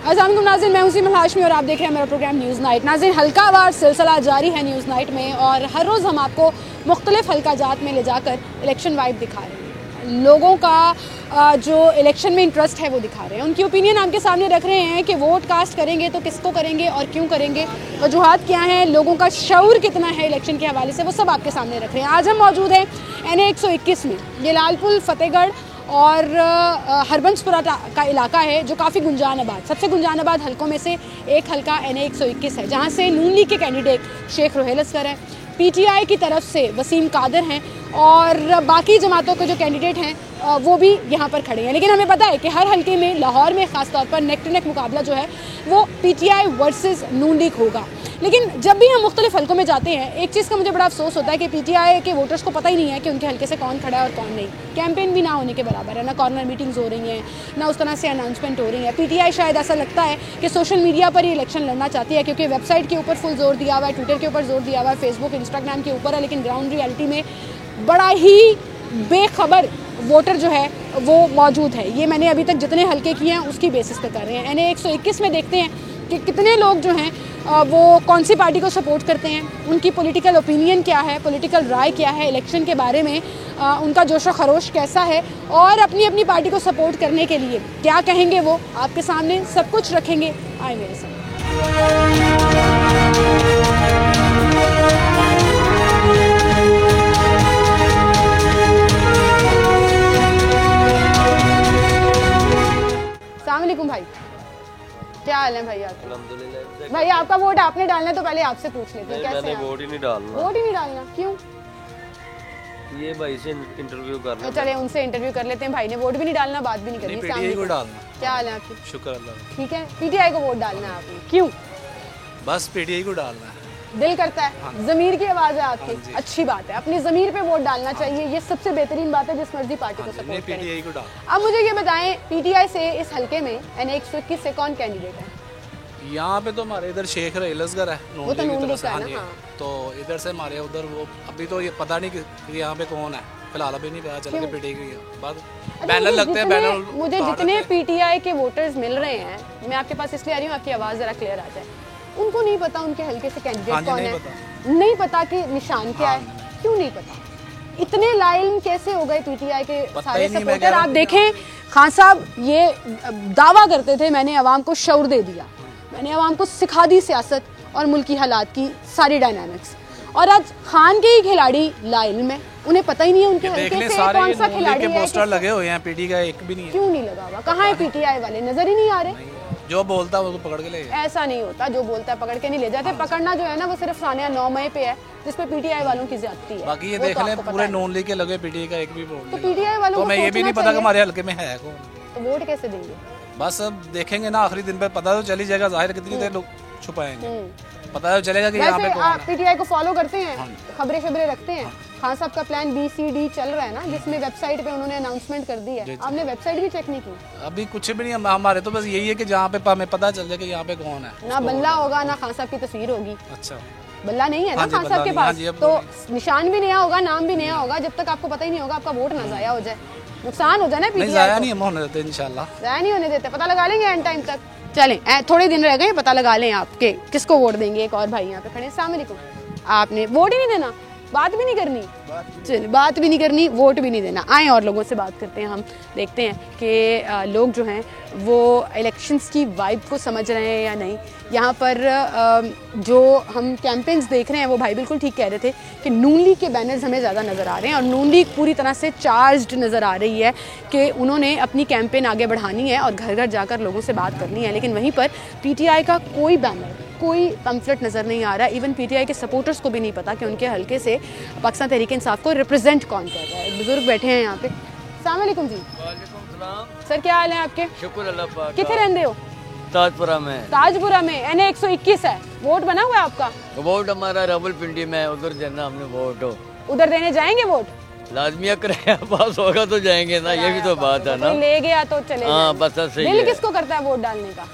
अस्सलाम वालेकुम नाज़रीन, मैं हूं हाशमी और आप देख रहे हैं मेरा प्रोग्राम न्यूज़ नाइट। नाज़रीन, हल्कावार सिलसिला जारी है न्यूज़ नाइट में और हर रोज़ हम आपको मुख्तलिफ हल्का जात में ले जाकर इलेक्शन वाइब दिखा रहे हैं। लोगों का जो इलेक्शन में इंटरेस्ट है वो दिखा रहे हैं, उनकी ओपिनियन आपके सामने रख रहे हैं कि वोट कास्ट करेंगे तो किसको करेंगे और क्यों करेंगे, वजूहात क्या हैं, लोगों का शऊर कितना है इलेक्शन के हवाले से, वो सब आपके सामने रख रहे हैं। आज हम मौजूद हैं NA 121 में। ये लालपुर, फतेहगढ़ और हरबंसपुरा का इलाका है जो काफ़ी गुंजान आबाद, सबसे गुंजान आबाद हलकों में से एक हलका NA 121 है, जहाँ से नून लीग के कैंडिडेट शेख रोहेल असगर हैं, PTI की तरफ से वसीम कादर हैं और बाकी जमातों के जो कैंडिडेट हैं वो भी यहाँ पर खड़े हैं। लेकिन हमें पता है कि हर हलके में, लाहौर में ख़ास तौर पर नेक टू नेक मुकाबला जो है वो PTI वर्सेस नून लीग होगा। लेकिन जब भी हम मुख्तलिफ हलकों में जाते हैं, एक चीज़ का मुझे बड़ा अफसोस होता है कि PTI के वोटर्स को पता ही नहीं है कि उनके हलके से कौन खड़ा है और कौन नहीं। कैंपेन भी ना होने के बराबर है, ना कॉर्नर मीटिंग्स हो रही हैं, ना उस तरह से अनाउंसमेंट हो रही है। PTI शायद ऐसा लगता है कि सोशल मीडिया पर ही इलेक्शन लड़ना चाहती है, क्योंकि वेबसाइट के ऊपर फुल जोर दिया हुआ है, ट्विटर के ऊपर जोर दिया हुआ है, फेसबुक इंस्टाग्राम के ऊपर है, लेकिन ग्राउंड रियलिटी में बड़ा ही बेखबर वोटर जो है वो मौजूद है। ये मैंने अभी तक जितने हलके किए हैं उसकी बेसिस पे कर रहे हैं। NA 121 में देखते हैं कि कितने लोग जो हैं वो कौन सी पार्टी को सपोर्ट करते हैं, उनकी पॉलिटिकल ओपिनियन क्या है, पॉलिटिकल राय क्या है, इलेक्शन के बारे में उनका जोशो खरोश कैसा है और अपनी अपनी पार्टी को सपोर्ट करने के लिए क्या कहेंगे, वो आपके सामने सब कुछ रखेंगे। आए मेरे साथ। अस्सलाम वालेकुम भाई, क्या हाल है भाई? अल्हम्दुलिल्लाह। भाई आपका वोट आपने डालना है तो पहले आपसे पूछ लेते हैं, कैसे? मैंने वोट ही नहीं डालना। वोट ही नहीं डालना क्यों? ये भाई से इंटरव्यू करना। तो चले उनसे इंटरव्यू कर लेते हैं। भाई ने वोट भी नहीं डालना, बात भी नहीं करनी। PTI को डालना। क्या हाल है आपकी? शुक्र अल्लाह। ठीक है, PTI को वोट डालना है आपने, क्यों? बस PTI को डालना है, दिल करता है। ज़मीर की आवाज़ है आपकी, अच्छी बात है, अपनी ज़मीर पे वोट डालना चाहिए, ये सबसे बेहतरीन बात है, जिस मर्जी पार्टी को सपोर्ट करें। PTI को डाल। अब मुझे ये बताएं, PTI से इस हलके में NA 121 से कौन कैंडिडेट है? यहाँ पे तो हमारे इधर शेख रोहेल असगर है, वो तो नून लीग का है ना। तो इधर से हमारे उधर वो अभी तो ये पता नहीं कि यहाँ पे कौन है, फिलहाल अभी नहीं पता चला कि PTI की बात। बैनर लगते हैं, बैनर। मुझे जितने PTI के वोटर्स मिल रहे हैं, मैं आपके पास इसलिए आ रही हूँ आपकी आवाज़ ज़रा क्लियर आ जाए, उनको नहीं पता उनके हलके से कैंडिडेट कौन है, नहीं पता कि निशान क्या है। क्यों नहीं पता? इतने लाइन कैसे हो गए PTI के सारे सपोर्टर? आप देखें, खान साहब ये दावा करते थे मैंने अवाम को शऊर दे दिया, मैंने अवाम को सिखा दी सियासत और मुल्की हालात की सारी डायनामिक्स, और आज खान के ही खिलाड़ी लाइन में, उन्हें पता ही नहीं है उनके हलके से कौन सा खिलाड़ी है। पोस्टर लगे हुए हैं, PTI का एक भी नहीं है। क्यों नहीं लगा हुआ? कहाँ है PTI वाले? नजर ही नहीं आ रहे। जो बोलता है वो पकड़ के ले। ऐसा नहीं होता, जो बोलता है पकड़ के नहीं ले जाते। पकड़ना जो है ना वो सिर्फ सानिया 9 मई पे है, जिस पे PTI वालों की ज्यादती है। बाकी ये देख ले, पूरे नून लीग के लगे, PTI का एक भी वोट। तो PTI वालों को मैं ये भी नहीं पता कि हमारे हलके में है कौन, तो वोट कैसे देंगे? बस अब देखेंगे ना, आखिरी दिन पे पता तो चली जाएगा, जाहिर कितनी देर लोग छुपाएंगे, पता तो चलेगा कि यहाँ पे कौन है। PTI को फॉलो करते हैं, खबरें रखते हैं। खान साहब का प्लान BCD चल रहा है ना, जिसमें वेबसाइट पे उन्होंने अनाउंसमेंट कर दी है। आपने वेबसाइट भी चेक नहीं की? अभी कुछ भी नहीं, हमारे तो बस यही है कि जहाँ पे हमें पता चल जाए कि यहाँ पे कौन है। ना बल्ला होगा, ना खान साहब की तस्वीर होगी। अच्छा, बल्ला नहीं है ना खान साहब के पास, तो निशान भी नया होगा, नाम भी नया होगा। जब तक आपको पता ही नहीं होगा, आपका वोट ना जाया हो जाए, नुकसान हो जाए ना PTI। जाया नहीं होने देते, इंशाल्लाह जाया नहीं होने देते, पता लगा लेंगे एंड टाइम तक। चलें, थोड़े दिन रह गए, पता लगा लें आपके किसको वोट देंगे। एक और भाई यहाँ पे खड़े हैं। अस्सलाम वालेकुम। आपने वोट ही नहीं देना, बात भी नहीं करनी, चल बात भी नहीं करनी, वोट भी नहीं देना। आए और लोगों से बात करते हैं, हम देखते हैं कि लोग जो हैं वो इलेक्शंस की वाइब को समझ रहे हैं या नहीं। यहाँ पर जो हम कैंपेन्स देख रहे हैं वो भाई बिल्कुल ठीक कह रहे थे कि नून लीग के बैनर्स हमें ज़्यादा नज़र आ रहे हैं और नून लीग पूरी तरह से चार्ज्ड नज़र आ रही है कि उन्होंने अपनी कैंपेन आगे बढ़ानी है और घर घर जाकर लोगों से बात करनी है। लेकिन वहीं पर PTI का कोई बैनर, कोई पम्फलेट नज़र नहीं आ रहा। इवन PTI के सपोर्टर्स को भी नहीं पता कि उनके हलके से पाकिस्तान तहरीक इंसाफ को रिप्रेजेंट कौन कर रहा है। बुजुर्ग बैठे हैं यहाँ पे। अस्सलाम वालेकुम जी। वालेकुम सलाम। सर क्या हाल है आपके? शुक्र अल्लाह पाक। कितने रहते हो? ताजपुरा में। ताजपुरा में। NA 121 है, वोट बना हुआ है आपका? वोट हमारा रावलपिंडी में, उधर देना हमने वोट। उधर देने जाएंगे वोट? लाजमी किराया पास होगा तो जाएंगे ना, ये भी तो बात है ना। ले गया तो चले। हाँ बस सही है। दिल किसको करता है वोट डालने का?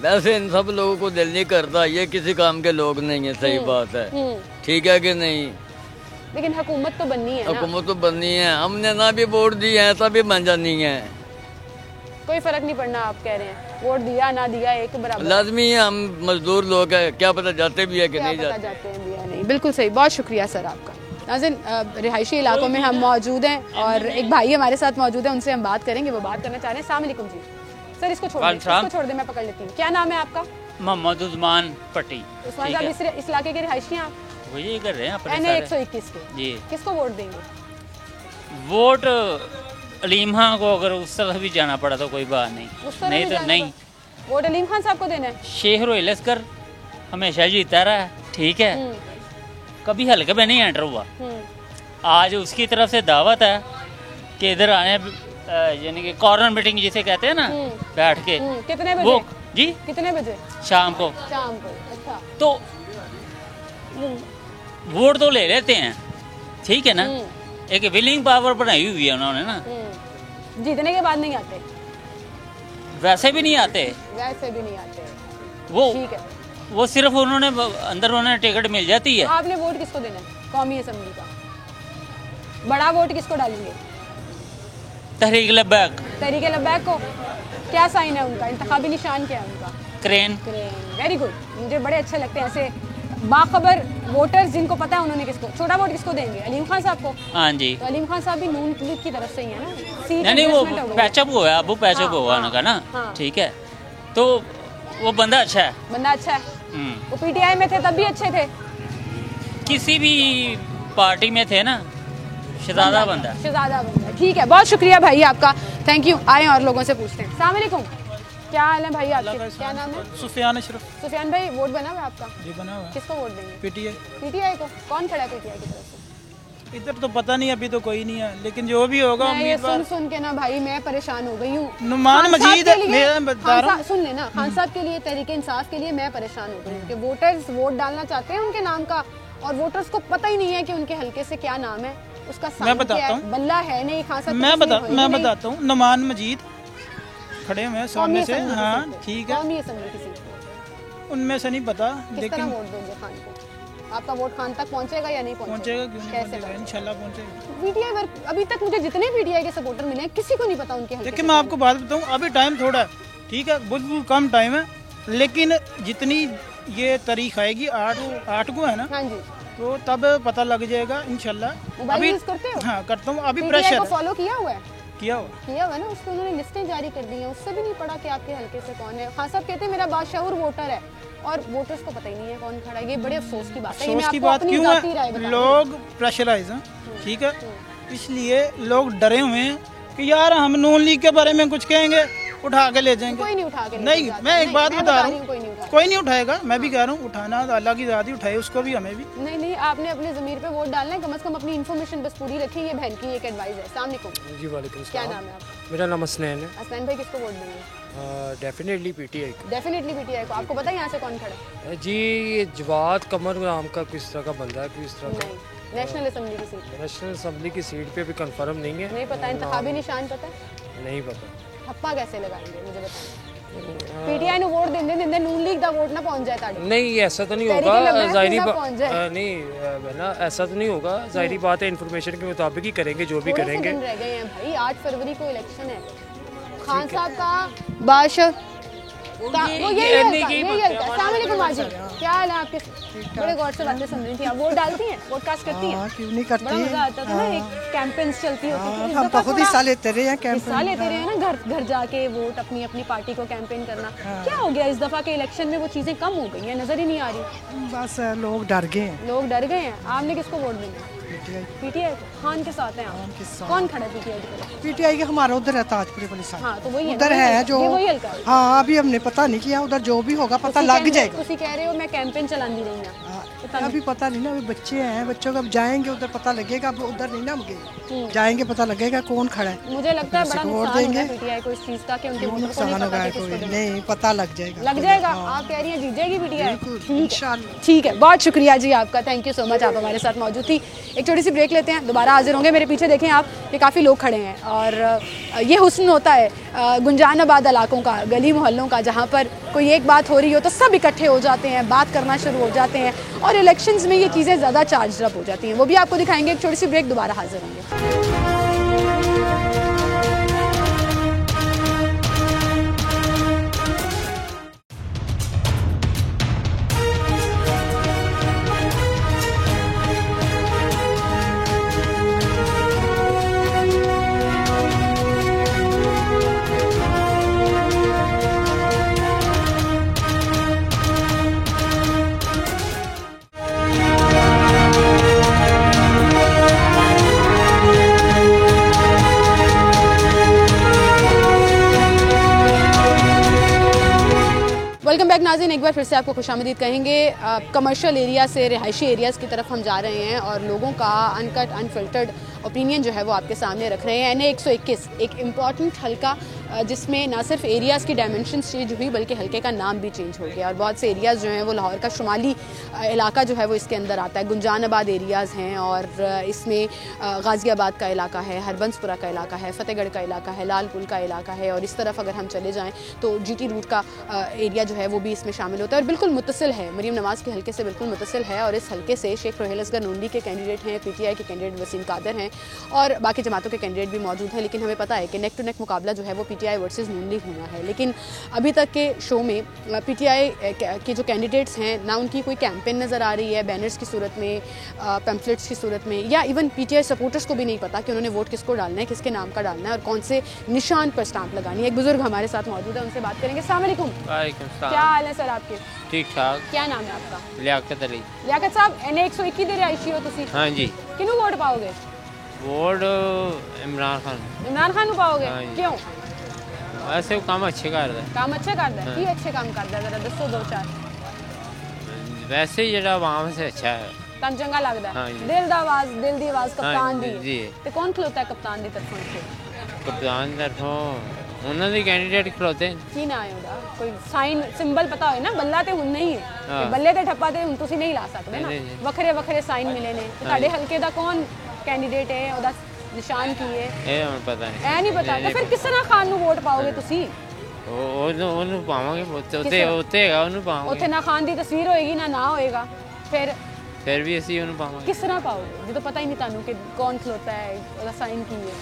वैसे इन सब लोगों को दिल नहीं करता, ये किसी काम के लोग नहीं है, सही बात है, ठीक है कि नहीं। लेकिन हुकूमत तो बननी है ना। हुकूमत तो बननी है, हमने ना भी वोट दी है, ऐसा भी बन जानी है। कोई फर्क नहीं पड़ना आप कह रहे हैं, वोट दिया ना दिया एक बराबर। लाजमी है, हम मजदूर लोग हैं, क्या पता जाते भी है कि नहीं पता जाते। जाते हैं दिया नहीं। बिल्कुल सही, बहुत शुक्रिया सर आपका। नाज़रीन, रिहायशी इलाकों में हम मौजूद हैं और एक भाई हमारे साथ मौजूद है, उनसे हम बात करेंगे, वो बात करना चाह रहे हैं। अस्सलाम वालेकुम जी। सर इसको छोड़ दे, मैं पकड़ लेती हूँ। क्या नाम है आपका? मोहम्मद उस्मान पट्टी। उस्मान साहब, इस इलाके के रिहायशी हैं आप? वही कर रहे हैं अपने NA 121 के जी। किसको वोट देंगे? वोट अलीम खान को, अगर उस तरफ भी जाना पड़ा तो कोई बात नहीं, उस तरफ नहीं भी तो जाना नहीं। पड़ा। वोट अलीम खान साहब को देना है? शेख रोहिलस्कर हमेशा जीता रहा है, ठीक है, कभी हल्के में नहीं एंटर हुआ। आज उसकी तरफ से दावत है कि इधर आने, यानी कि कॉर्नर मीटिंग जिसे कहते हैं ना, बैठ के। कितने बजे? वो जी कितने बजे? शाम को। शाम को। अच्छा, तो वोट तो ले लेते हैं, ठीक है ना, एक विलिंग पावर बनाई हुई है उन्होंने ना, जीतने के बाद नहीं आते, वैसे भी नहीं आते, वैसे भी नहीं आते। वो ठीक है, वो सिर्फ उन्होंने अंदर उन्हें टिकट मिल जाती है। आपने वोट किसको देना है? कौमी असेंबली का बड़ा वोट किसको डालेंगे? तहरीक लब्बैक। तहरीक लब्बैक को। क्या साइन है उनका, इंतखाबी निशान क्या है उनका? क्रेन। वेरी गुड, मुझे बड़े अच्छे लगते हैं ऐसे बाखबर वोटर्स जिनको पता है उन्होंने किसको। छोटा वोट किसको देंगे? अलीम खान साहब को। हाँ जी। तो अलीम खान साहब भी नून लीग की तरफ से ही है ना? नहीं, वो पैचअप हुआ है, अबू पैचअप हुआ उनका ना, ठीक है, तो वो बंदा अच्छा है। बंदा अच्छा है। वो PTI में थे तब भी अच्छे थे, किसी भी पार्टी में थे ना, शहजादा बंदा। शहजादा बंदा। ठीक है, बहुत शुक्रिया भाई आपका, थैंक यू। आए और लोगों से पूछते हैं। अस्सलाम वालेकुम, क्या हाल है भाई आपके? क्या नाम है? सुफियान अशरफ। सुफियान भाई, वोट बना हुआ आपका? जी बना हुआ है। किसको वोट देंगे? PTI। PTI को। कौन खड़ा है PTI की तरफ से? इधर तो पता नहीं, अभी तो कोई नहीं है, लेकिन जो भी होगा मैं ये उम्मीदवार। सुन के ना भाई मैं परेशान हो गई हूँ। नुमान खान साहब मजीद के लिए- मैं बता रहा हूँ। सुन लेना, खान साहब के लिए, तहरीक इंसाफ के लिए मैं परेशान हो गई हूँ कि वोटर्स वोट डालना चाहते हैं उनके नाम का और वोटर्स को पता ही नहीं है कि उनके हल्के से क्या नाम है, उसका साइन क्या बताता है, हूँ। बल्ला है नहीं, खान साहब मैं बताता हूँ। नुमान मजीद खड़े हुए हैं सामने से। हाँ ठीक है, कौमी असेंबली की सीट उनमें से नहीं पता, किस तरह लेकिन वोट दोगे खान को? आपका वोट खान तक पहुंचेगा या नहीं पहुंचेगा, क्यों नहीं कैसे पहुंचेगा, इंशाल्लाह पहुंचेगा। PTI वर्क अभी तक मुझे जितने PTI के सपोर्टर मिले हैं किसी को नहीं पता उनके हल्के देखिए से मैं कौन आपको बात बताऊँ, अभी टाइम थोड़ा है, ठीक है, बिल्कुल कम टाइम है, लेकिन जितनी ये तारीख आएगी 8 को है ना, है। हाँ जी, तो तब पता लग जाएगा इंशाल्लाह। मोबाइल अभी यूज करते हो? हाँ करता हूँ, अभी PTI प्रेशर को फॉलो किया हुआ है? किया हुआ। किया हुआ है ना, उसको उन्होंने लिस्टें जारी कर दी हैं, उससे भी नहीं पड़ा कि आपके हल्के से कौन है। खान साहब कहते हैं मेरा बादशाहूर वोटर है और वोटर्स को पता ही नहीं है कौन खड़ा है। ये बड़े अफसोस की बात है। ये मैं अफसोस की आपको बात अपनी क्यों जाती राय है, बता रही हूँ। लोग प्रेशराइज हैं, ठीक है, इसलिए लोग डरे हुए हैं कि यार हम नून लीग के बारे में कुछ कहेंगे उठा के ले जाएंगे। कोई नहीं उठा के नहीं, मैं एक बात बता रहा हूँ, कोई नहीं उठा। कोई नहीं उठाएगा, मैं भी कह रहा हूँ, उठाना तो अल्लाह की ज़ात ही उठाए, उसको भी हमें भी। नहीं नहीं, आपने अपने ज़मीर पे वोट डालना है, कम से कम अपनी इन्फॉर्मेशन बस पूरी रखिए। ये बहन की एक एडवाइस है। अस्सलाम वालेकुम। जी वालेकुम क्या सलाम। नाम है आपका? मेरा नाम हसनैन है। हसनैन भाई, किसको वोट देंगे? डेफिनेटली PTI को। डेफिनेटली PTI को। आपको पता है यहाँ से कौन खड़ा है? जी ये जवाद कमर नाम का किस तरह का बंदा है, किस तरह का नहीं, नेशनल असेंबली की सीट पे नेशनल असेंबली की सीट पे भी कंफर्म नहीं है। नहीं पता। इंतखाबी निशान पता है? नहीं पता। ठप्पा कैसे लगाएंगे मुझे बताएं। PTI ने वोट देंदे नून लीग दा वोट ना पहुंच जाए ताड़ी। नहीं ऐसा तो नहीं तहरीक होगा, लब्बैक जाहिरी ना बात पहुंच जाए। नहीं बहना, ऐसा तो नहीं होगा, जाहिरी बात है, इन्फॉर्मेशन के मुताबिक ही करेंगे जो भी थोड़े से करेंगे। दिन रह गए हैं भाई, 8 फरवरी को इलेक्शन है। खान साहब का बादशाह वो यही हल्का। अस्सलाम वालेकुम आजी, क्या हाल है आपके? बड़े गौर से बातें सुन रही थी आप। वोट डालती हैं, वोट कास्ट करती हैं? क्यों नहीं करती? बड़ा मजा आता था ना, एक कैंपेन्स चलती होती थी। इस हम दफा तो खुद थोड़ा हिस्सा लेते रहे हैं कैंपेन हिस्सा लेते रहे हैं ना, घर घर जाके वोट अपनी अपनी पार्टी को कैंपेन करना। क्या हो गया इस दफा के इलेक्शन में? वो चीजें कम हो गई हैं, नजर ही नहीं आ रही। बस लोग डर गए हैं। लोग डर गए हैं। आपने किसको वोट देना? PTI खान के साथ हैं आप। कौन खड़ा है PTI की तरफ? PTI के हमारा उधर है ताजपुरी पुलिस। हाँ तो वही उधर है जो, वही हल्का है। हाँ अभी हमने पता नहीं किया, उधर जो भी होगा पता लग जाएगा। तुसी कह रहे हो मैं कैंपेन चलानी रही हूं। अभी पता नहीं ना, अभी बच्चे हैं, बच्चों को अब जाएंगे उधर पता लगेगा। अब उधर नहीं ना हम गए, जाएंगे पता लगेगा कौन खड़ा है। मुझे लगता है बड़ा वोट नुकसान होगा देंगे। PTI को इस चीज का कि उनके वोटर्स को नुकसान नहीं होगा पता कि कोई किसको देना। नहीं, पता लग जाएगा। लग जाएगा। आप कह रही हैं जीत जाएगी PTI? ठीक है, इंशाल्लाह। ठीक है, बहुत शुक्रिया जी आपका, थैंक यू सो मच, आप हमारे साथ मौजूद थी। एक छोटी सी ब्रेक लेते हैं, दोबारा हाजिर होंगे। मेरे पीछे देखें आप कि काफ़ी लोग खड़े हैं और ये हुस्न होता है गुंजानाबाद इलाकों का, गली मोहल्लों का, जहाँ पर कोई एक बात हो रही हो तो सब इकट्ठे हो जाते हैं, बात करना शुरू हो जाते हैं और इलेक्शंस में ये चीज़ें ज़्यादा चार्ज अप हो जाती हैं। वो भी आपको दिखाएंगे। एक छोटी सी ब्रेक, दोबारा हाजिर होंगे। वेलकम बैक नाज़रीन, एक बार फिर से आपको खुशामदीद कहेंगे। कमर्शियल एरिया से रिहायशी एरियाज़ की तरफ हम जा रहे हैं और लोगों का अनकट अनफिल्टर्ड ओपिनियन जो है वो आपके सामने रख रहे हैं। NA 121 एक इम्पॉर्टेंट हल्का जिसमें ना सिर्फ एरियाज़ की डायमेंशंस चेंज हुई बल्कि हल्के का नाम भी चेंज हो गया और बहुत से एरियाज़ जो हैं वो लाहौर का शुमाली इलाका जो है वो इसके अंदर आता है। गुंजानाबाद एरियाज़ हैं और इसमें गाज़ियाबाद का इलाका है, हरबंसपुरा का इलाका है, फ़तेहगढ़ का इलाका है, लालपुल का इलाका है और इस तरफ अगर हम चले जाएँ तो GT रूट का एरिया जो है वो भी इसमें शामिल होता है और बिल्कुल मुत्तसिल है, मरीम नवाज़ के हल्के से बिल्कुल मुत्तसिल है। और इस हल्के से शेख रोहेल असगर नूनली के कैंडिडेट हैं, PTI के कैंडिडेट वसीम कादर हैं और बाकी जमातों के कैंडिडेट भी मौजूद हैं। लेकिन हमें पता है कि नेक टू नेक मुकाबला जो है वो PTI वर्सेस नूनली होना है। लेकिन अभी तक के शो में PTI के जो कैंडिडेट्स हैं ना उनकी कोई कैंपेन नज़र आ रही है बैनर्स की सूरत में, पैम्फलेट्स की सूरत में, या इवन PTI सपोर्टर्स को भी नहीं पता कि उन्होंने वोट किसको डालना है, किसके नाम का डालना है और कौन से निशान पर स्टाम्प लगानी है। एक बुजुर्ग हमारे साथ मौजूद है, उनसे बात करेंगे। अस्सलाम वालेकुम। क्या हाल है सर आपके? ठीक ठाक। क्या नाम है आपका? लियाकत अली। लियाकत साहब, NA 121 दे रिहायशी हो तुसी? हाँ जी। किनू वोट पाओगे? वोट इमरान खान। इमरान खान पाओगे? हाँ जी। क्यों? वैसे वो काम अच्छे करता है। काम अच्छे करता है? हाँ। की अच्छे काम करता है, जरा दसो दो चार। वैसे ही जरा आवाम से अच्छा है। तन चंगा लगता है? हाँ जी। दिल दा आवाज, दिल दी आवाज कप्तान दी। जी। ते कौन खलोता है कप्तान दी तरफों से? कप्तान तरफों ਉਹਨਾਂ ਦੇ ਕੈਂਡੀਡੇਟ ਖਲੋਤੇ ਕੀ ਨਾ ਹੈ ਉਹਦਾ? ਕੋਈ ਸਾਈਨ ਸਿੰਬਲ ਪਤਾ ਹੋਏ ਨਾ, ਬੱਲਾ ਤੇ ਹੁਣ ਨਹੀਂ ਹੈ ਹਾਂ। ਬੱਲੇ ਤੇ ਠੱਪਾ ਤੇ ਹੁਣ ਤੁਸੀਂ ਨਹੀਂ ਲਾ ਸਕਦੇ ਨਾ, ਨਹੀਂ, ਨਹੀਂ। ਵੱਖਰੇ ਵੱਖਰੇ ਸਾਈਨ ਮਿਲੇ ਨੇ। ਤੇ ਤੁਹਾਡੇ ਹਲਕੇ ਦਾ ਕੌਣ ਕੈਂਡੀਡੇਟ ਹੈ, ਉਹਦਾ ਨਿਸ਼ਾਨ ਕੀ ਹੈ? ਇਹ ਹੁਣ ਪਤਾ ਨਹੀਂ। ਐ ਨਹੀਂ ਪਤਾ ਤਾਂ ਫਿਰ ਕਿਸ ਤਰ੍ਹਾਂ ਖਾਨ ਨੂੰ ਵੋਟ ਪਾਓਗੇ ਤੁਸੀਂ? ਉਹਨੂੰ ਪਾਵਾਂਗੇ, ਉੱਤੇ ਹੈਗਾ, ਉਹਨੂੰ ਪਾਵਾਂਗੇ। ਉੱਥੇ ਨਾ ਖਾਨ ਦੀ ਤਸਵੀਰ ਹੋਏਗੀ ਨਾ ਹੋਏਗਾ, ਫਿਰ ਵੀ ਅਸੀਂ ਉਹਨੂੰ ਪਾਵਾਂਗੇ। ਕਿਸ ਤਰ੍ਹਾਂ ਪਾਓਗੇ ਜਦੋਂ ਪਤਾ ਹੀ ਨਹੀਂ ਤੁਹਾਨੂੰ ਕਿ ਕੌਣ ਖਲੋਤਾ ਹੈ, ਉਹਦਾ ਸਾਈਨ ਕੀ ਹੈ?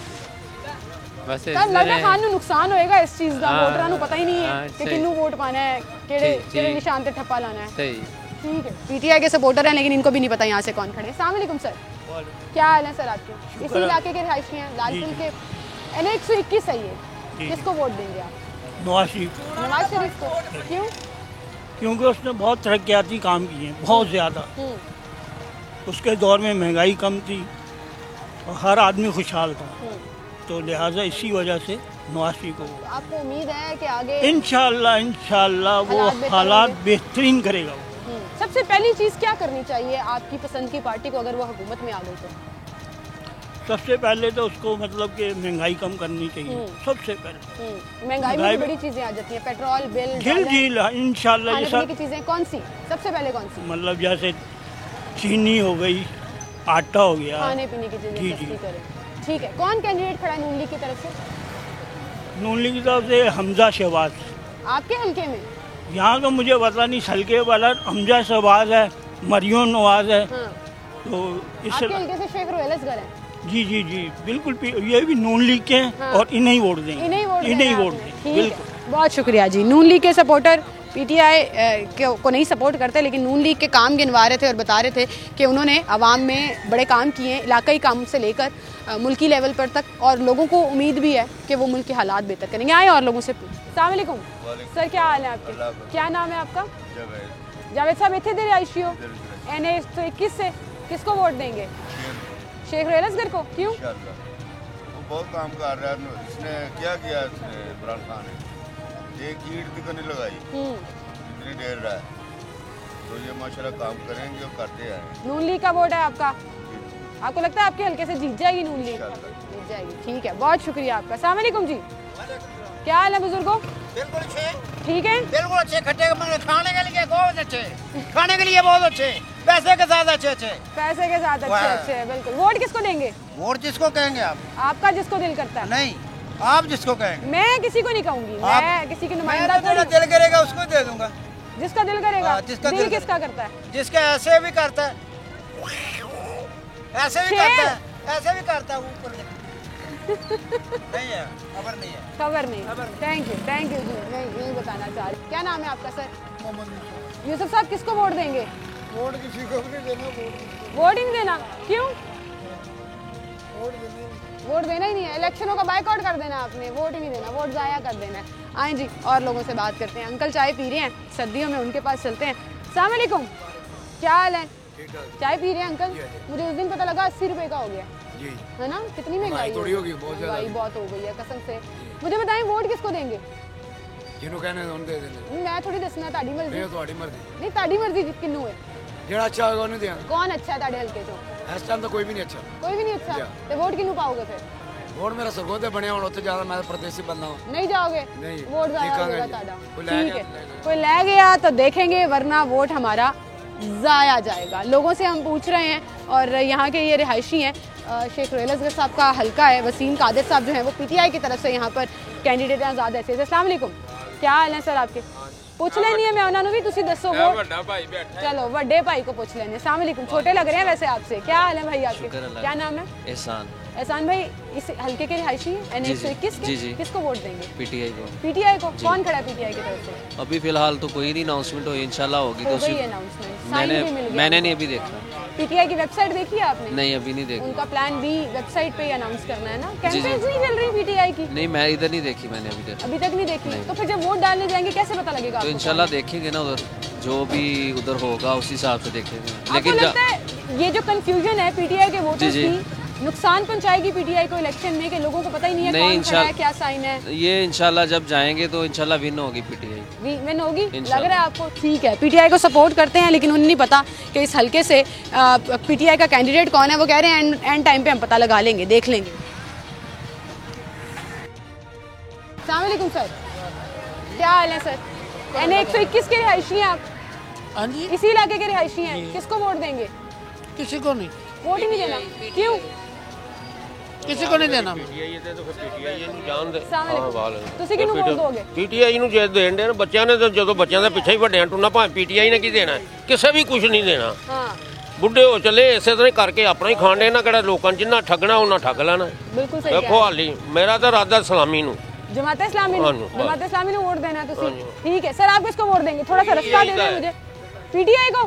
ਬਸ ਤਾਂ ਲੱਗਦਾ ਖਾਨ ਨੂੰ ਨੁਕਸਾਨ ਹੋਏਗਾ ਇਸ ਚੀਜ਼ ਦਾ, ਹਾਂ, ਵੋਟਰਾਂ ਨੂੰ ਪਤਾ ਹੀ ਨਹੀਂ ਹੈ ਹਾਂ, कि सही। किन्नू वोट पाना है, किहड़े निशान पे ठप्पा लाना है। सही। ठीक है, PTI के सपोर्टर हैं लेकिन इनको भी नहीं पता यहाँ से कौन खड़े हैं। अस्सलाम वालेकुम सर, क्या हाल है सर आपके? इसी इलाके के रिहायशी हैं, लालपुल के। NA 121 सही है, किसको वोट देंगे आप? नवाज शरीफ। नवाज शरीफ को? क्यों? क्योंकि उसने बहुत तरक्याती काम किए हैं, बहुत ज़्यादा। उसके दौर में महंगाई कम थी और हर आदमी खुशहाल था, तो लिहाजा इसी वजह से नवाज शरीफ को। आपको उम्मीद है कि आगे इंशाल्लाह वो हालात बेहतरीन करेगा। सबसे पहली चीज़ क्या करनी चाहिए आपकी पसंद की पार्टी को अगर वो हुकूमत में आ गई तो? सबसे पहले तो उसको मतलब कि महंगाई कम करनी चाहिए, सबसे पहले। महंगाई में बड़ी चीज़ें आ जाती हैं, पेट्रोल बिल, इंशाल्लाह ये सब की चीज़ें कौन सी सबसे पहले कौन सी? मतलब जैसे चीनी हो गई, आटा हो गया, खाने पीने की चीज़ें सस्ती करें। ठीक है, कौन कैंडिडेट खड़ा है नून लीग की तरफ से? नून लीग की तरफ से हमजा शहबाज। आपके हल्के में? यहाँ का मुझे पता नहीं, हल्के वाला हमजा शहबाज है, मरियम नवाज है। हाँ। तो आपके हल्के से शेख रोहेल असगर है? जी जी जी बिल्कुल, ये भी नून लीग के हैं। हाँ। और इन्हें वोट देंगे, इन्हें वोट देंगे। बिल्कुल, बहुत शुक्रिया जी। नून लीग के सपोर्टर PTI को नहीं सपोर्ट करते लेकिन नून लीग के काम गिनवा रहे थे और बता रहे थे कि उन्होंने आवाम में बड़े काम किए हैं, इलाकाई काम से लेकर मुल्की लेवल पर तक, और लोगों को उम्मीद भी है कि वो मुल्क के हालात बेहतर करेंगे। आए और लोगों से अस्सलाम वालेकुम सर, क्या हाल है आपके? क्या नाम है आपका? जावेद साहब, इतने देर आयशी हो? NA 121 से किसको वोट देंगे? शेख रोहेल असगर को? क्यों? वो बहुत काम कर रहा है, इसने क्या किया, इमरान खान ने एक ईंट भी नहीं लगाई, इतनी देर रहा है, तो ये माशाल्लाह काम करेंगे और करते हैं। नून लीग का वोट है आपका? आपको लगता है आपके हल्के से जीत जाएगी नून लीग? जीत जाएगी, ठीक है, बहुत शुक्रिया आपका। अस्सलाम वालेकुम जी, क्या हाल है बुजुर्गों? बिल्कुल अच्छे, ठीक है, बिल्कुल अच्छे। खट्टे खाने के लिए बहुत अच्छे, खाने के लिए बहुत अच्छे, पैसे के साथ अच्छे अच्छे, पैसे के साथ अच्छे अच्छे, बिल्कुल। वोट किसको देंगे? वोट जिसको कहेंगे आप। आपका जिसको दिल करता है? नहीं, आप जिसको कहेंगे। मैं किसी को नहीं कहूँगी, मैं किसी की नुमाइंदा तो दिल करेगा उसको दे दूंगा। जिसका दिल करेगा? जिसका दिल किसका करता है? जिसका ऐसे भी करता है, ऐसे भी करता है, ऐसे भी करता है, ऊपर नहीं है, खबर नहीं है, खबर नहीं। थैंक यू जी, मैं यही बताना चाह रही। क्या नाम है आपका सर? मोहम्मद यूसुफ साहब, किसको वोट देंगे? वोट किसी को नहीं देना, वोट ही नहीं देना। क्यों? वोट देना ही नहीं है, इलेक्शनों का बाइकआउट कर देना आपने, वोट ही नहीं देना, वोट ज़ाया कर देना है। आए जी और लोगों से बात करते हैं। अंकल चाय पी रहे हैं, सर्दियों में उनके पास चलते हैं। अस्सलाम वालेकुम, क्या हाल है? चाय पी रहे हैं अंकल? मुझे उस दिन पता लगा 80 रुपए का हो गया जी, है ना? कितनी महंगाई थोड़ी होगी, बहुत महंगाई बहुत हो गई है कसम से। मुझे बताएं वोट किसको देंगे? ਜਿਹਨੂੰ ਕਹਿੰਦੇ ਉਹਨੂੰ ਦੇ ਦੇਣੇ। मैं थोड़ी दसना ताड़ी मर्जी ਇਹ ਤੁਹਾਡੀ ਮਰਜ਼ੀ, नहीं ताड़ी मर्जी किन्नू है ਜਿਹੜਾ ਅੱਛਾ ਹੋਗਾ ਉਹਨੂੰ ਦਿਆਂਗੇ। कौन अच्छा है ताड़े हल्के चो ਇਸ ਟਾਈਮ ਤਾਂ ਕੋਈ ਵੀ ਨਹੀਂ ਅੱਛਾ। कोई भी नहीं अच्छा जा। तो वोट किन्नू पाओगे फिर ਵੋਟ ਮੇਰਾ ਸਰਗੋਦੇ ਬਣਿਆ ਹੁਣ ਉੱਥੇ ਜ਼ਿਆਦਾ ਮੈਂ ਪ੍ਰਦੇਸ਼ੀ ਬੰਦਾ ਹਾਂ। नहीं जाओगे नहीं, वोट ज़ाया देखा होगा नहीं। ताड़ा कोई ले ठीक गया है तो ले गया। कोई ले गया तो देखेंगे वरना वोट हमारा ज़ाया जाएगा। लोगों से हम पूछ रहे हैं और यहाँ के ये रिहायशी हैं शेख रोहेल असगर साहब का हल्का है, वसीम कादिर साहब जो हैं वो पीटीआई की तरफ से यहाँ पर कैंडिडेट हैं आज़ाद ऐसे। अस्सलाम वालेकुम, क्या हाल है सर आपके? पुछ लेनी है मैं उन्होंने भी तुसी दसो वोट चलो वड्डे भाई को पूछ लेने। अस्सलाम वालेकुम, छोटे लग रहे हैं वैसे आपसे, क्या हाल है भाई आपके? क्या नाम है? एहसान भाई इस हल्के के रिहायशी हैं NA-121 के, किसको वोट देंगे? पीटीआई को। पीटीआई को। कौन खड़ा है पीटीआई की तरफ से? अभी फिलहाल तो कोई नहीं अनाउंसमेंट हुई, इंशाल्लाह होगी तो गई अनाउंसमेंट, साइन भी मिल गया। मैंने नहीं अभी देखा। पीटीआई की वेबसाइट देखी है आपने? नहीं अभी नहीं देखी। उनका प्लान भी वेबसाइट पे ही अनाउंस करना है ना। कैंपेन्स नहीं चल रही पीटीआई की? नहीं मैं इधर नहीं देखी, मैंने अभी तक। अभी तक नहीं देखी तो फिर जब वोट डालने जाएंगे कैसे पता लगेगा? तो इंशाल्लाह देखेंगे ना उधर जो भी उधर होगा उस हिसाब से देखेंगे। लेकिन लगता है ये जो कंफ्यूजन है पीटीआई के वोटर्स की नुकसान पहुंचाएगी पीटीआई को इलेक्शन में कि लोगों को पता ही नहीं है कौन खड़ा है, क्या साइन है? ये इंशाल्लाह जब जाएंगे तो इंशाल्लाह विन होगी पीटीआई। विन होगी लग रहा है आपको? ठीक है, पीटीआई को सपोर्ट करते हैं लेकिन उन्हें नहीं पता कि इस हल्के से पीटीआई का कैंडिडेट कौन है। वो कह रहे हैं एंड टाइम पे हम पता लगा लेंगे, देख लेंगे। अस्सलाम वालेकुम सर, क्या हाल है सर? NA-121 के रिहायशी हैं आप? हाँ जी, इसी इलाके के रिहायशी हैं, किसको वोट देंगे? किसी को नहीं, वोट ही नहीं देना, क्यों? किसी को नहीं देना। ਤੁਸੀਂ ਕਿਹਨੂੰ ਵੋਟ ਦੋਗੇ? ਪੀਟੀਆਈ ਨੂੰ ਜੇ ਦੇਣ ਦੇ ਬੱਚਿਆਂ ਨੇ ਤਾਂ ਜਦੋਂ ਬੱਚਿਆਂ ਦਾ ਪਿੱਛੇ ਹੀ ਵੱਡਿਆਂ ਟੁੰਨਾ ਭਾਵੇਂ ਪੀਟੀਆਈ ਨੇ ਕੀ ਦੇਣਾ, ਕਿਸੇ ਵੀ ਕੁਝ ਨਹੀਂ ਦੇਣਾ। ਹਾਂ ਬੁੱਢੇ ਹੋ ਚੱਲੇ ਇਸੇ ਤਰ੍ਹਾਂ ਕਰਕੇ ਆਪਣਾ ਹੀ ਖਾਂਡੇ ਨਾ ਕਿਹੜਾ ਲੋਕਾਂ ਜਿੰਨਾ ਠੱਗਣਾ ਉਹਨਾਂ ਠੱਗ ਲੈਣਾ। ਬਿਲਕੁਲ ਸਹੀ ਦੇਖੋ ਹਾਲੀ ਮੇਰਾ ਤਾਂ ਇਰਾਦਾ ਸਲਾਮੀ ਨੂੰ जमात इस्लामी ने वोट देना है तुसी। ठीक है सर, आप किसको वोट देंगे? थोड़ा सा रास्ता दे दें मुझे। पीटीआई को?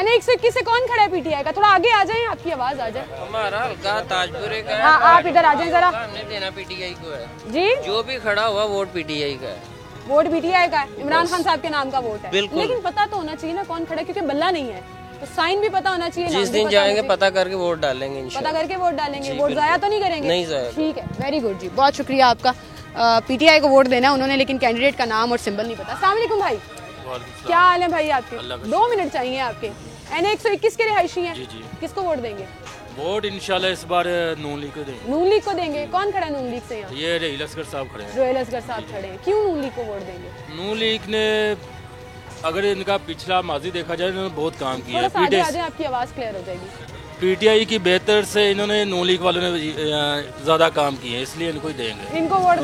NA-121 से कौन खड़ा है पीटीआई का? थोड़ा आगे आ जाएं, आपकी आवाज आ जाए। हमारा हल्का ताजपुरे का है। हाँ आप इधर आ जाएं जरा। हमने देना पीटीआई को है जी, जो भी खड़ा हुआ वोट पीटीआई का है। वोट पीटीआई का है, इमरान खान साहब के नाम का वोट है। बिल्कुल। लेकिन पता तो होना चाहिए ना कौन खड़ा है, क्योंकि बल्ला नहीं है तो साइन भी पता होना चाहिए। जिस दिन जाएंगे पता करके वोट डालेंगे, पता करके वोट डालेंगे। वोट जाया तो नहीं करेंगे? नहीं जाया। ठीक है, वेरी गुड जी, बहुत शुक्रिया आपका। पीटीआई को वोट देना है उन्होंने, लेकिन कैंडिडेट का नाम और सिंबल नहीं पता। अस्सलाम वालेकुम भाई, क्या हाल है भाई आपके? 2 मिनट चाहिए आपके। NA-121 के रिहायशी हैं, किसको वोट देंगे? वोट इंशाल्लाह इस बार नून लीग को देंगे। नून लीग को देंगे। कौन खड़ा है नून लीग से यहाँ? ये रोहेल असगर साहब खड़े हैं। रोहेल असगर साहब खड़े हैं, क्यों नून लीग को वोट देंगे? नून लीग ने अगर इनका पिछला माजी देखा जाए इन्होंने बहुत काम किया थोड़ा सा है। आगे आपकी आवाज़ क्लियर हो जाएगी। पीटीआई की बेहतर से इन्होंने नून लीग वालों ने ज्यादा काम किए हैं, इसलिए इनको ही देंगे। इनको वोट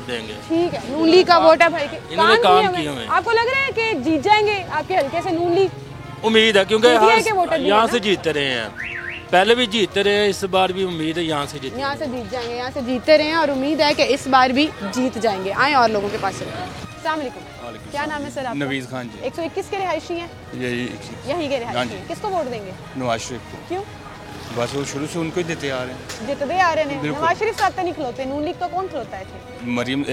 देंगे। ठीक है, नून लीग का वोट है भाई, इन्होंने काम किए हुए। आपको लग रहा है कि जीत जाएंगे आपके हल्के से नून लीग? उम्मीद है, क्योंकि यहाँ से जीतते रहे हैं, पहले भी जीतते रहे, इस बार भी उम्मीद है यहाँ से जीत जाएंगे। यहाँ से जीतते रहे और उम्मीद है कि इस बार भी जीत जाएंगे। आए और लोगों के पास। अस्सलाम वालेकुम, क्या नाम है सर आपका? नवीज़ खान जी। 121 के रिहायशी हैं? यही के रिहायशी हैं। किसको वोट देंगे? नवाज शरीफ को। क्यों? बस वो शुरू से उनको ही देते आ रहे हैं। जितते आ रहे हैं। नवाज शरीफ साहब तो नहीं खिलौते, नून लीग का कौन खिलौता है? मरियम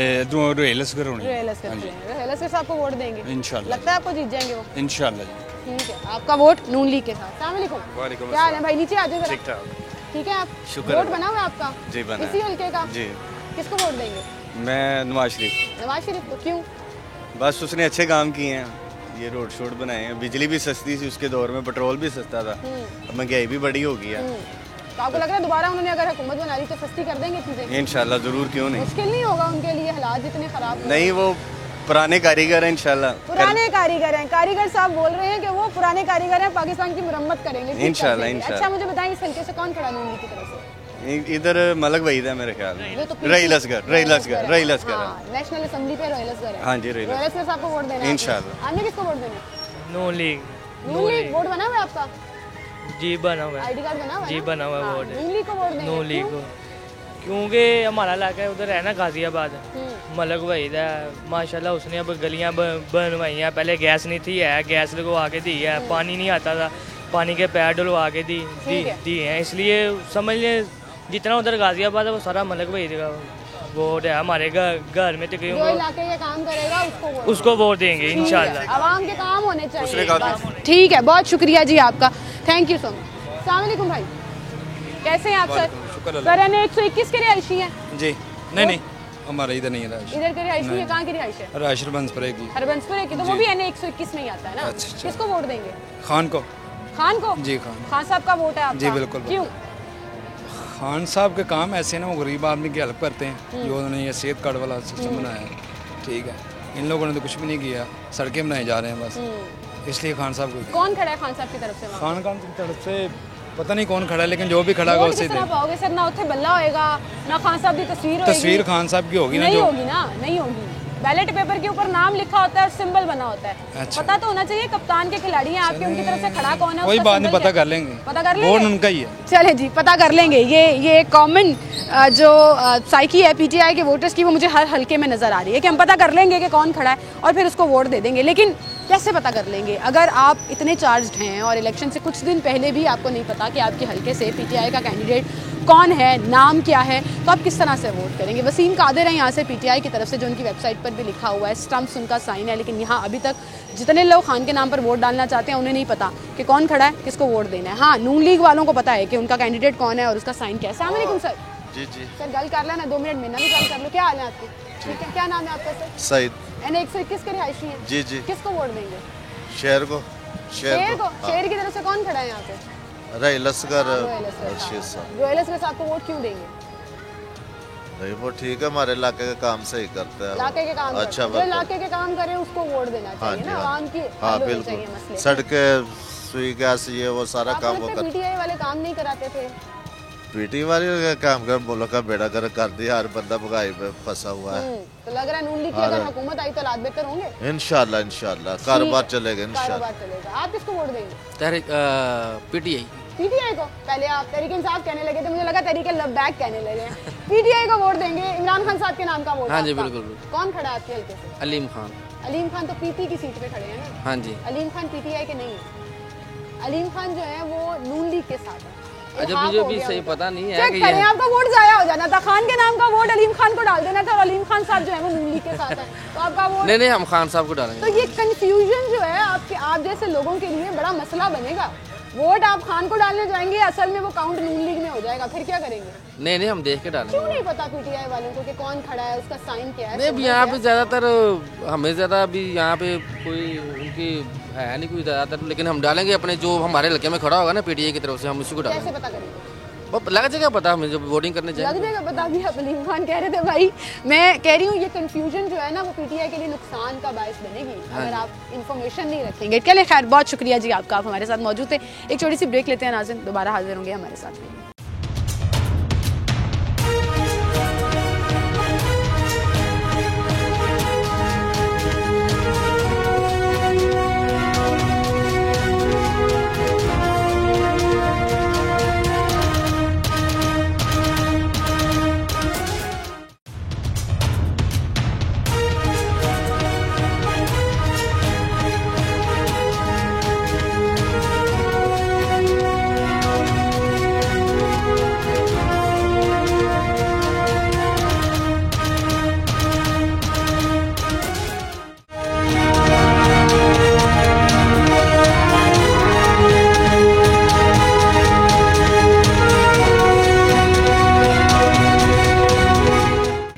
रोहेल असगर होने। रोहेल असगर साहब को वोट देंगे इंशाल्लाह। लगता है आपको जीत जाएंगे वो? इंशाल्लाह। ठीक है, आपका वोट नून लीग के साथ। अस्सलाम वालेकुम, क्या हाल है भाई? नीचे आ जाओ जरा। ठीक है, आप वोट बना हुआ आपका? जी बना। इसी हल्के का? जी। किसको वोट देंगे? मैं नवाज शरीफ। नवाज शरीफ को, क्यों? बस उसने अच्छे काम किए हैं, ये रोड शोड बनाए हैं, बिजली भी सस्ती थी उसके दौर में, पेट्रोल भी सस्ता था, अब महंगाई भी बड़ी हो गई है। तो आपको लग रहा है दोबारा उन्होंने अगर हुकूमत बना ली तो सस्ती कर देंगे चीजें? इंशाल्लाह जरूर, क्यों नहीं। मुश्किल नहीं होगा उनके लिए, हालात जितने खराब नहीं, वो पुराने कारीगर हैं इंशाल्लाह। पुराने कारीगर हैं, कारीगर साहब बोल रहे हैं कि वो पुराने कारीगर हैं, पाकिस्तान की मुरम्मत करेंगे इंशाल्लाह। अच्छा मुझे बताएं इस हल्के से कौन खड़ा नून लीग की तरफ से? इधर मलक वहीद है मेरे ख्याल में। रोहेल असगर। नेशनल असेंबली पे रोहेल असगर है। हाँ जी, रोहेल असगर साहब को वोट देना है इंशाल्लाह। आपने किसको वोट देना? नून लीग। नून लीग वोट बना हुआ है आपका? जी बना हुआ है। आईडी कार्ड बना हुआ है? जी बना हुआ है। वोट नून लीग को वोट देंगे। नून लीग को, क्योंकि हमारा इलाका है उधर है ना गाजियाबाद, मलक वहीद है माशाल्लाह, उसने अब गलियां बनवाई हैं। पहले गैस नहीं थी, है गैस लगवा के दी है, पानी नहीं आता था, पानी के पैर डलवा के दी हैं, इसलिए समझ लें जितना उधर गाजियाबाद है वो सारा मलक वहीद का वोट है। हमारे घर में जो इलाके का काम करेगा उसको वोट देंगे इंशाल्लाह। आवाम के काम होने चाहिए। ठीक है, बहुत शुक्रिया जी आपका, थैंक यू सो मच। अस्सलाम वालेकुम भाई, कैसे हैं आप सर? सर NA-121 के रिहायशी हैं? जी। नहीं हमारा इधर नहीं है रहायश। इधर की रिहाइश नहीं है, कहाँ की रिहाइश है? रहायश हरबंसपुरे की। हरबंसपुरे की, तो वो भी NA 121 में ही आता है ना। अच्छा। किसको वोट देंगे? खान को। खान को? जी खान साहब का वोट है आपका? जी बिल्कुल। क्यों? खान साहब के काम ऐसे ना, वो गरीब आदमी की हेल्प करते हैं, जो उन्होंने ये सेहत कार्ड वाला सिस्टम बनाया है, ठीक है। इन लोगों ने तो कुछ भी नहीं किया, सड़कें बनाए जा रहे हैं बस, इसलिए खान साहब को। कौन खड़ा है खान साहब की तरफ से? खान की तरफ से पता नहीं कौन खड़ा है, लेकिन जो भी खड़ा होगा उसे दे। पाओगे सर, ना उत्थे बल्ला होएगा, ना खान साहब की तस्वीर खान साहब की होगी ना, नहीं होगी ना, नहीं होगी। बैलेट पेपर के ऊपर नाम लिखा होता है और सिंबल बना होता है। अच्छा। पता तो होना चाहिए कप्तान के खिलाड़ी हैं आपके, उनकी तरफ से खड़ा कौन है? कोई बात नहीं, पता कर लेंगे, पता कर लेंगे, वोट उनका ही है। चले जी, पता कर लेंगे। ये कॉमन जो साइकी है PTI के वोटर्स की, वो मुझे हर हल्के में नजर आ रही है कि हम पता कर लेंगे कि कौन खड़ा है और फिर उसको वोट दे देंगे। लेकिन कैसे पता कर लेंगे अगर आप इतने चार्ज्ड हैं और इलेक्शन से कुछ दिन पहले भी आपको नहीं पता कि आपके हल्के से PTI का कैंडिडेट कौन है, नाम क्या है, तो आप किस तरह से वोट करेंगे? वसीम कादिर है यहाँ से PTI की तरफ से, जो उनकी वेबसाइट पर भी लिखा हुआ है, स्टम्प्स उनका साइन है, लेकिन यहाँ अभी तक जितने लोग खान के नाम पर वोट डालना चाहते हैं उन्हें नहीं पता कि कौन खड़ा है, किसको वोट देना है। हाँ, नून लीग वालों को पता है कि उनका कैंडिडेट कौन है और उसका साइन क्या है। अस्सलाम वालेकुम सर। जी सर, गल कर लेना 2 मिनट में ना भी गल कर लो। क्या हाल है आपकी? ठीक है, क्या नाम है आपका सर? सईद। NA 121 के रिहायशी हैं? जी। किसको वोट देंगे? शेर को। शेर की तरफ से कौन खड़ा है यहाँ पे? रोयल असगर साहब को वोट क्यों देंगे? नहीं, वो ठीक है, हमारे इलाके का काम सही करता है, इलाके के काम अच्छा, जो इलाके के काम करे उसको वोट देना चाहिए ना, आवाम की। हाँ बिल्कुल, सड़कें, सुई गैस, ये वो सारा काम वो कर। PTI वाले काम नहीं कराते थे? PTI वाले काम कर, मुल्क का बेड़ा कर दिया, हर बंदा भगाई पे फंसा हुआ है। तो लग रहा है नून लीग की अगर हुकूमत आई तो हालात बेहतर होंगे इंशाल्लाह कारोबार चलेगा इंशाल्लाह। आप किसको वोट देंगे? PTI को। पहले आप तहरीक इंसाफ कहने लगे थे, मुझे लगा तहरीक लबैक कहने लगे। PTI को वोट देंगे। इमरान खान साहब के नाम का वोट? हाँ जी बिल्कुल। कौन खड़ा है आपके हल्के से? अलीम खान। अलीम खान तो PT की सीट पे खड़े हैं ना? हाँ जी। अलीम खान PTI के नहीं है। अलीम खान जो है वो नून लीग के साथ है। अच्छा, मुझे भी सही पता नहीं है कि ये आपका वोट जाया हो जाना था, खान के नाम का वोट अलीम खान को डाल देना था और अलीम खान साहब जो है वो नून लीग के साथ है, तो आपका वोट नहीं, हम खान साहब को डालेंगे। तो ये कंफ्यूजन जो है आप जैसे लोगों के लिए बड़ा मसला बनेगा। वोट आप खान को डालने जाएंगे, असल में वो काउंट नून लीग में हो जाएगा, फिर क्या करेंगे? नहीं, हम देख के डालेंगे। क्यों नहीं पता PTI वालों को कि कौन खड़ा है, उसका साइन क्या है? नहीं, यहाँ पे ज्यादातर हमें ज्यादा अभी यहाँ पे कोई उनकी है नहीं कोई ज्यादातर, लेकिन हम डालेंगे अपने जो हमारे इलाके में खड़ा होगा ना PTI की तरफ से, हम उसी को डालेंगे। कैसे पता करेंगे? लग जाएगा पता हमें जब वोटिंग करने जाएंगे। लग जाएगा पता। भी आप अलीम खान कह रहे थे भाई, मैं कह रही हूँ ये कंफ्यूजन जो है ना वो PTI के लिए नुकसान का बायस बनेगी अगर आप इन्फॉर्मेशन नहीं रखेंगे। चलिए खैर, बहुत शुक्रिया जी आपका, आप हमारे साथ मौजूद थे। एक छोटी सी ब्रेक लेते हैं नाज़रीन, दोबारा हाजिर होंगे हमारे साथ।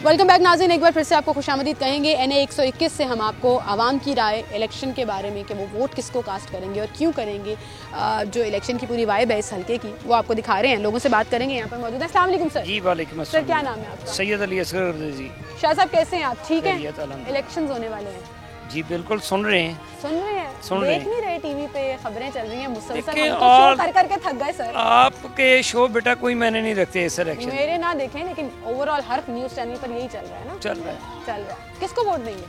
वेलकम बैक नाज़रीन, एक बार फिर से आपको खुशामदीद कहेंगे। NA 121 से हम आपको आवाम की राय इलेक्शन के बारे में कि वो वोट किसको कास्ट करेंगे और क्यों करेंगे, जो इलेक्शन की पूरी वाइब है इस हल्के की वो आपको दिखा रहे हैं। लोगों से बात करेंगे, यहाँ पर मौजूद है। अस्सलाम वालेकुम सर। जी वालेकुम अस्सलाम। सर क्या नाम है आपका? सैयद अली असगर जी। शाह साहब कैसे हैं आप? ठीक है, इलेक्शन होने वाले हैं जी, बिल्कुल सुन रहे हैं। देख नहीं रहे टीवी पे खबरें चल रही हैं मुसलसल, और कर करके थक गए सर। आपके शो बेटा कोई मैंने नहीं रखते इस इलेक्शन, मेरे ना देखें, लेकिन ओवरऑल हर न्यूज़ चैनल पर यही चल रहा है ना? चल रहा है। किसको वोट देंगे?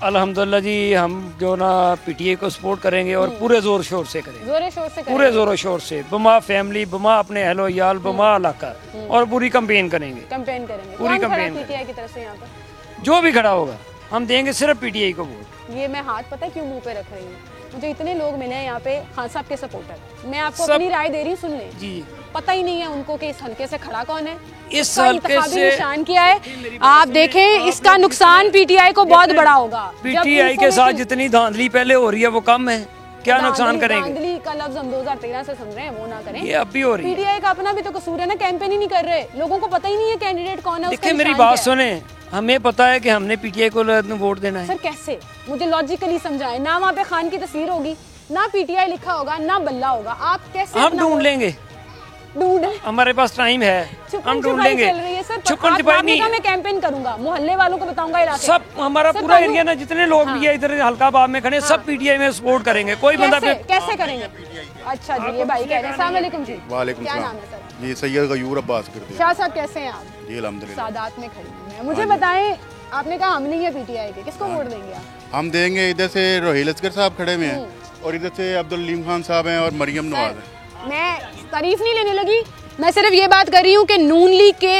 अल्हम्दुलिल्लाह जी, हम जो ना PTI को सपोर्ट करेंगे और पूरे जोर शोर से करेंगे, पूरे जोर शोर से, बमा फैमिली, बमा अपने अहलो याल, बमा इलाका, और पूरी कैंपेन करेंगे। पूरी कैंपेन PTI की तरफ से यहाँ पर जो भी खड़ा होगा हम देंगे सिर्फ PTI को वोट। ये मैं हाथ पता है क्यों मुंह पे रख रही हूँ, मुझे इतने लोग मिले हैं यहाँ पे खान साहब के सपोर्टर, मैं आपको अपनी राय दे रही हूँ, सुन लें जी। पता ही नहीं है उनको कि इस हल्के से खड़ा कौन है, इस हल्के से निशान किया है। आप देखें, इसका नुकसान PTI को बहुत बड़ा होगा। PTI के साथ जितनी धांधली पहले हो रही है वो कम है क्या नुकसान करेंगे? धांधली का लफ्ज हम 2013 से सुन रहे हैं, वो ना करें। ये अब भी हो रही है। पीटीआई का अपना भी तो कसूर है ना, कैंपेन ही नहीं कर रहे, लोगों को पता ही नहीं है कैंडिडेट कौन है। देखिए मेरी बात सुने, हमें पता है कि हमने पीटीआई को वोट देना है। सर कैसे, मुझे लॉजिकली समझाएं। ना वहाँ पे खान की तस्वीर होगी, ना पीटीआई लिखा होगा, ना बल्ला होगा, आप कैसे? हम ढूंढ लेंगे, हमारे पास टाइम है, हम ढूंढ लेंगे। छुपन छुपाई नहीं, मैं कैंपेन करूंगा, मोहल्ले वालों को बताऊंगा, इलाके सब हमारा पूरा एरिया ना, जितने लोग भी है इधर हल्काबाद में खड़े, सब पीटीआई में सपोर्ट करेंगे। कोई बंदा कैसे करेंगे? अच्छा जी, ये भाई कह रहे हैं। अस्सलाम वालेकुम जी। वालेकुम क्या सलाम। नाम है सर? जी सैयद गयूर अब्बास करते हैं। शाह साहब कैसे हैं आप? जी अल्हम्दुलिल्लाह। सादात में खड़ी हूं मैं। मुझे बताएं, आपने कहा हम नहीं है पीटीआई के, किसको वोट देंगे आप? हम देंगे, इधर से रोहिल असगर साहब खड़े हुए हैं और इधर से अब्दुल अलीम खान साहब हैं और मरियम नवाज है। मैं तारीफ नहीं लेने लगी, मैं सिर्फ ये बात कर रही हूँ कि नून लीग के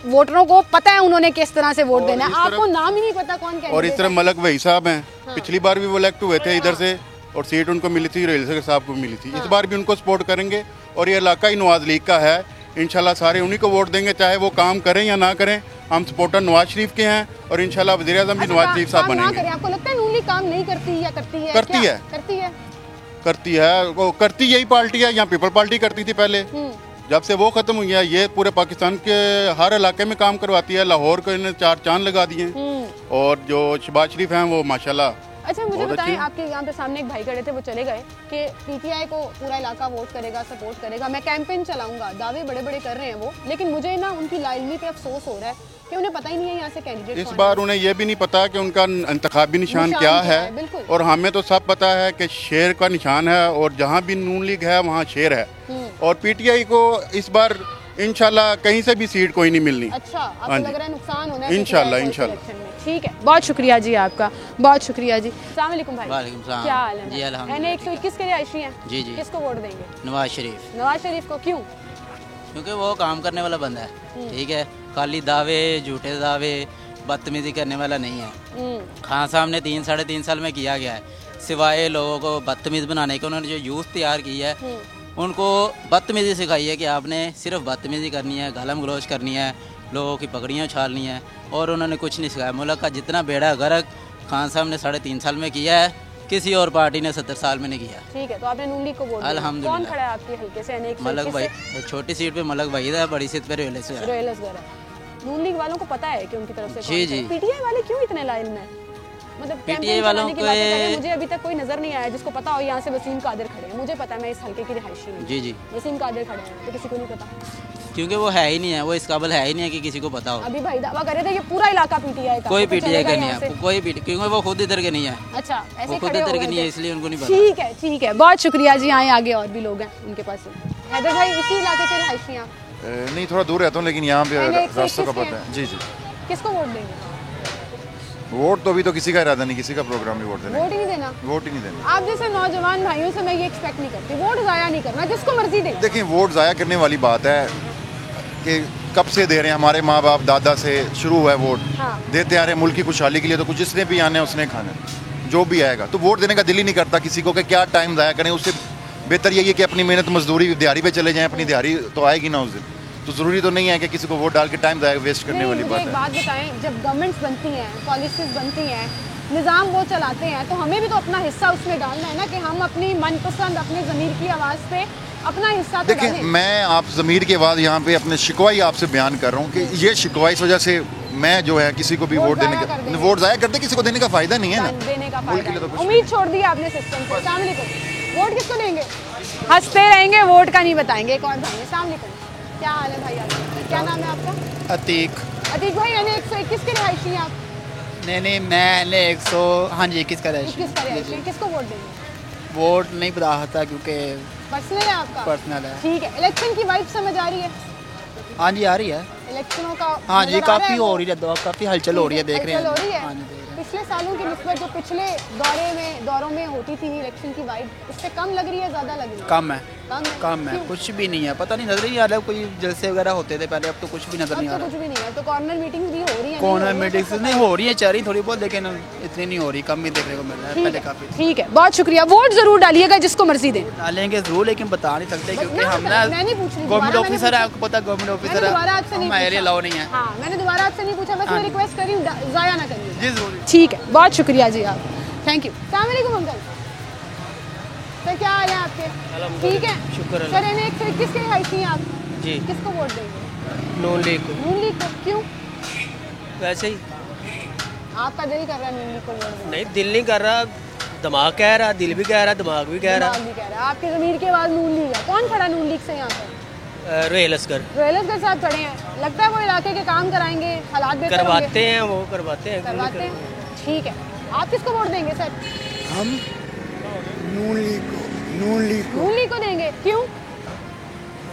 वोटरों को पता है उन्होंने किस तरह से वोट देना है, आपको नाम ही नहीं पता कौन कैंडिडेट है। और इस तरह मलक वही साहब हैं, पिछली बार भी वो इलेक्ट हुए थे इधर से और सीट उनको मिली थी, रोहिल असगर साहब को मिली थी। इस बार भी उनको सपोर्ट करेंगे और ये इलाका ही नवाज लीग का है, इंशाल्लाह सारे उन्हीं को वोट देंगे, चाहे वो काम करें या ना करें। हम सपोर्टर नवाज शरीफ के हैं और इंशाल्लाह वज़ीर आज़म भी नवाज शरीफ साहब बनेंगे। आपको लगता है नून लीग काम नहीं करती या करती है? करती है, वो करती यही पार्टी है, यहाँ पीपल पार्टी करती थी पहले, जब से वो खत्म हुई है ये पूरे पाकिस्तान के हर इलाके में काम करवाती है। लाहौर को इन्हें 4 चांद लगा दिए और जो शहबाज शरीफ हैं वो माशाल्लाह। अच्छा मुझे बताएं, आपके यहाँ पे सामने एक भाई खड़े थे, वो चले गए कि पीटीआई को पूरा इलाका वोट करेगा, सपोर्ट करेगा, मैं कैंपेन चलाऊंगा, दावे बड़े बड़े कर रहे हैं वो, लेकिन मुझे ना उनकी लाइलमी पे अफसोस हो रहा है कि उन्हें पता ही नहीं है यहाँ से कैंडिडेट इस बार उन्हें ये भी नहीं पता कि उनका इंतखाबी निशान क्या है। और हमें तो सब पता है कि शेर का निशान है और जहाँ भी नून लीग है वहाँ शेर है। और पीटीआई को इस बार इंशाल्लाह कहीं से भी सीट कोई नहीं मिलनी। अच्छा, आपको लग रहा है नुकसान होना है इंशाल्लाह। ठीक है, बहुत शुक्रिया जी आपका, बहुत शुक्रिया जी। अस्सलाम वालेकुम भाई। वालेकुम सलाम। क्या हाल है? जी अल्हम्दुलिल्लाह। एनए 121 के रिहायशी हैं? जी जी। किसको वोट देंगे? नवाज शरीफ। नवाज शरीफ को क्यों? क्योंकि वो काम करने वाला बंदा है, ठीक है, खाली दावे, झूठे दावे, बदतमीजी करने वाला नहीं है। खान साहब ने 3 साढ़े 3 साल में किया गया है, सिवाय लोगों को बदतमीज बनाने के उन्होंने जो यूथ तैयार की है, उनको बदतमीजी सिखाई है कि आपने सिर्फ बदतमीजी करनी है, गालम गलोच करनी है, लोगों की पगड़ियाँ उछालनी है, और उन्होंने कुछ नहीं सिखाया। मुल्क का जितना बेड़ा गर्क खान साहब ने 3.5 साल में किया है, किसी और पार्टी ने 70 साल में नहीं किया। ठीक है, तो आपने नून लीग को वोट दिया। अल्हम्दुलिल्लाह। कौन खड़ा है आपके हल्के से? मलक भाई, छोटी सीट पे मलक भाई है, बड़ी सीट पे रोहिल असगर है। नून लीग वालों को पता है कि उनकी तरफ से जी जी। पीटीआई वाले क्यों इतने लाइन में? मतलब पीटीआई वालों को मुझे अभी तक कोई नजर नहीं आया जिसको पता हो। यहाँ से वसीम कादिर खड़े हैं, मुझे पता है, मैं इस हल्के की रिहायशी हूँ। जी जी। वसीम कादिर खड़े हैं, तो किसी को नहीं पता, क्योंकि वो है ही नहीं है, वो इस काबिल है ही नहीं है कि किसी को पता हो। अभी भाई दावा कर रहे थे कि पूरा इलाका पीटीआई का। कोई पीटीआई का नहीं है, कोई क्योंकि वो खुद इधर के नहीं है। अच्छा, वो खुद इधर के नहीं है, इसलिए उनको नहीं पता। ठीक है, ठीक है, बहुत शुक्रिया जी। आए आगे और भी लोग हैं उनके पास। हैदर भाई, इसी इलाके के रिहायशी आप? नहीं, थोड़ा दूर रहता हूँ, लेकिन यहाँ पे रास्तों का पता है। जी जी। किसको वोट देंगे? वोट तो अभी तो किसी का इरादा नहीं, किसी का प्रोग्राम नहीं, वोट देने। वोट ही नहीं देना? वोट ही नहीं देना। आप जैसे नौजवान भाइयों से मैं ये एक्सपेक्ट नहीं करती, वोट जाया नहीं करना, जिसको मर्जी दे। देखिए, वोट जाया करने वाली बात है कि कब से दे रहे हैं, हमारे माँ बाप दादा से शुरू हुआ है वोट। देते आ रहे हैं मुल्क की खुशहाली के लिए, तो कुछ जिसने भी आना है उसने खाना है, जो भी आएगा। तो वोट देने का दिल ही नहीं करता किसी को कि क्या टाइम जाया करें। उससे बेहतर यही है कि अपनी मेहनत मजदूरी दिहाड़ी पे चले जाएं, अपनी दिहाड़ी तो आएगी ना उस दिन। तो ज़रूरी तो नहीं है कि किसी को वोट डाल के टाइम ज़ाया वेस्ट करने वाली बात है। एक बात बताएं, जब गवर्नमेंट्स बनती हैं, पॉलिसीज बनती हैं, निज़ाम वो चलाते हैं, तो हमें भी तो अपना हिस्सा उसमें डालना है ना, कि हम अपनी मनपसंद, अपने ज़मीर की आवाज़ पे अपना हिस्सा तो देखिए, मैं आप ज़मीर की आवाज़ यहाँ पे अपने शिकवाई आपसे बयान कर रहा हूँ कि ये शिकवाई इस वजह से मैं जो है किसी को भी वोट देने का, वोट ज़ाया करते, किसी को देने का फ़ायदा नहीं है ना, देने का फ़ायदा। उम्मीद छोड़ दी आपने सिस्टम से। अस्सलाम वालेकुम। वोट किसको देंगे? हंसते रहेंगे, वोट का नहीं बताएंगे। एक और भाई, अस्सलाम वालेकुम, क्या हाल है भाई आपका? क्या नाम है आपका? अतीक। अतीक भाई, यानी 121 के रिहायशी हैं आप? नहीं, मैंने 100, हाँ जी, 21 का रिहायशी। किसको वोट देंगे? वोट नहीं बता सकता क्योंकि पर्सनल है आपका? पर्सनल है। ठीक है, इलेक्शन की वाइब समझ आ रही है? हाँ जी, आ रही है। इलेक्शनों का हाँ जी, काफ़ी हो रही है, काफ़ी हलचल हो रही है, देख रहे हैं। पिछले सालों की निस्बत जो पिछले दौरों में होती थी इलेक्शन की वाइब, उससे कम लग रही है, ज़्यादा लग रही है? कम है, कम है, कुछ भी नहीं है, पता नहीं, नजर नहीं आ रहा। कोई जलसे वगैरह होते थे पहले, अब तो कुछ भी नजर नहीं आ रहा। कुछ भी नहीं है। तो कॉर्नर मीटिंग्स भी हो रही है? कॉर्नर मीटिंग्स नहीं हो रही है, चल रही थोड़ी बहुत, लेकिन इतनी नहीं हो रही, कम ही देखने को मिल रहा है, पहले काफी। ठीक है, बहुत शुक्रिया। वोट जरूर डालिएगा, जिसको मर्जी दें। डालेंगे जरूर, लेकिन बता नहीं सकते क्योंकि हम ना गवर्नमेंट ऑफिसर है, आपको पता, गवर्नमेंट ऑफिसर है, हमारे अलाउ नहीं है। हाँ, मैंने दोबारा आपसे नहीं पूछा, बस मैं रिक्वेस्ट कर रही हूँ, जाया ना करिए। जी जरूर। ठीक है, बहुत शुक्रिया जी आप, थैंक यू। अस्सलाम वालेकुम अंकल। सर क्या हाल है आपके? ठीक है, शुक्र सर इन्हें 121 के हाइसी हैं आप जी। किसको वोट देंगे? नून लीग को। नून लीग को क्यों? वैसे ही आपका दिल कर रहा है नून लीग को वोट देने? नहीं, दिल नहीं कर रहा, दिमाग कह रहा, दिल भी कह रहा, दिमाग भी कह रहा। दिमाग भी कह रहा है। आपकी ज़मीर के बाद नून लीग है। कौन खड़ा नून लीग से यहाँ पे? रोहेल असगर रोहेल असगर साहब खड़े हैं। लगता है वो इलाके के काम कराएंगे, हालात बेहतर करवाते हैं, वो करवाते हैं। ठीक है, आप किसको वोट देंगे सर? हम नून लीग को। नून लीग को देंगे। क्यों?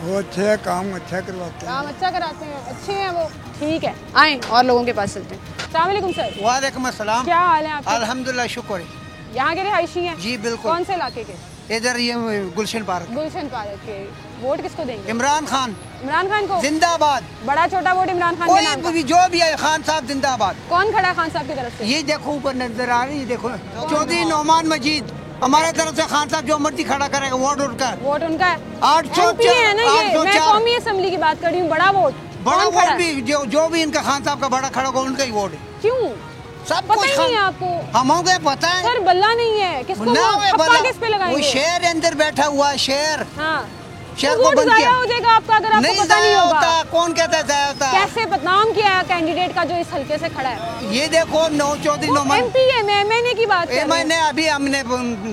वो अच्छे है, काम अच्छा करवाते हैं। काम अच्छा कराते हैं, अच्छे हैं वो। ठीक है, आए और लोगों के पास चलते हैं। अस्सलाम वालेकुम सर। वालेकुम अस्सलाम। क्या हाल है आपका? अल्हम्दुलिल्लाह, शुक्र है। यहाँ के रिहायशी हैं? जी बिल्कुल। कौन से इलाके के? इधर ये गुलशन पार्क। गुलशन पार्क के। वोट किसको देंगे? इमरान खान। इमरान खान को? जिंदाबाद। बड़ा छोटा वोट इमरान खान के नाम का? कोई जो भी है, खान साहब जिंदाबाद। कौन खड़ा है खान साहब की तरफ से? ये देखो ऊपर नजर आ रही है, देखो चौधरी नौमान मजीद। हमारे तरफ से खान साहब जो मर्जी खड़ा करेगा, वोट उनका है। वोट उनका है। 804 है ना ये। मैं कौमी असेंबली की बात कर रही हूँ। बड़ा वोट भी जो भी इनका खान साहब का बड़ा खड़ा होगा, उनका ही वोट है। क्यों? सब पता ही नहीं है आपको? हम हो गए, पता है सर बल्ला नहीं है। किसको ठप्पा किस पे लगाएंगे? वो शेर अंदर बैठा हुआ है, शेर। हाँ, शेर तो को बंद किया हो जाएगा आपका अगर आपको पता नहीं होगा। कौन कहता है जाया होता है? कैसे बदनाम किया है कैंडिडेट का जो इस हल्के से खड़ा है? ये देखो चौधरी नौमान एमपी है। मैं एमएनए की बात कर रही हूं। मैंने अभी हमने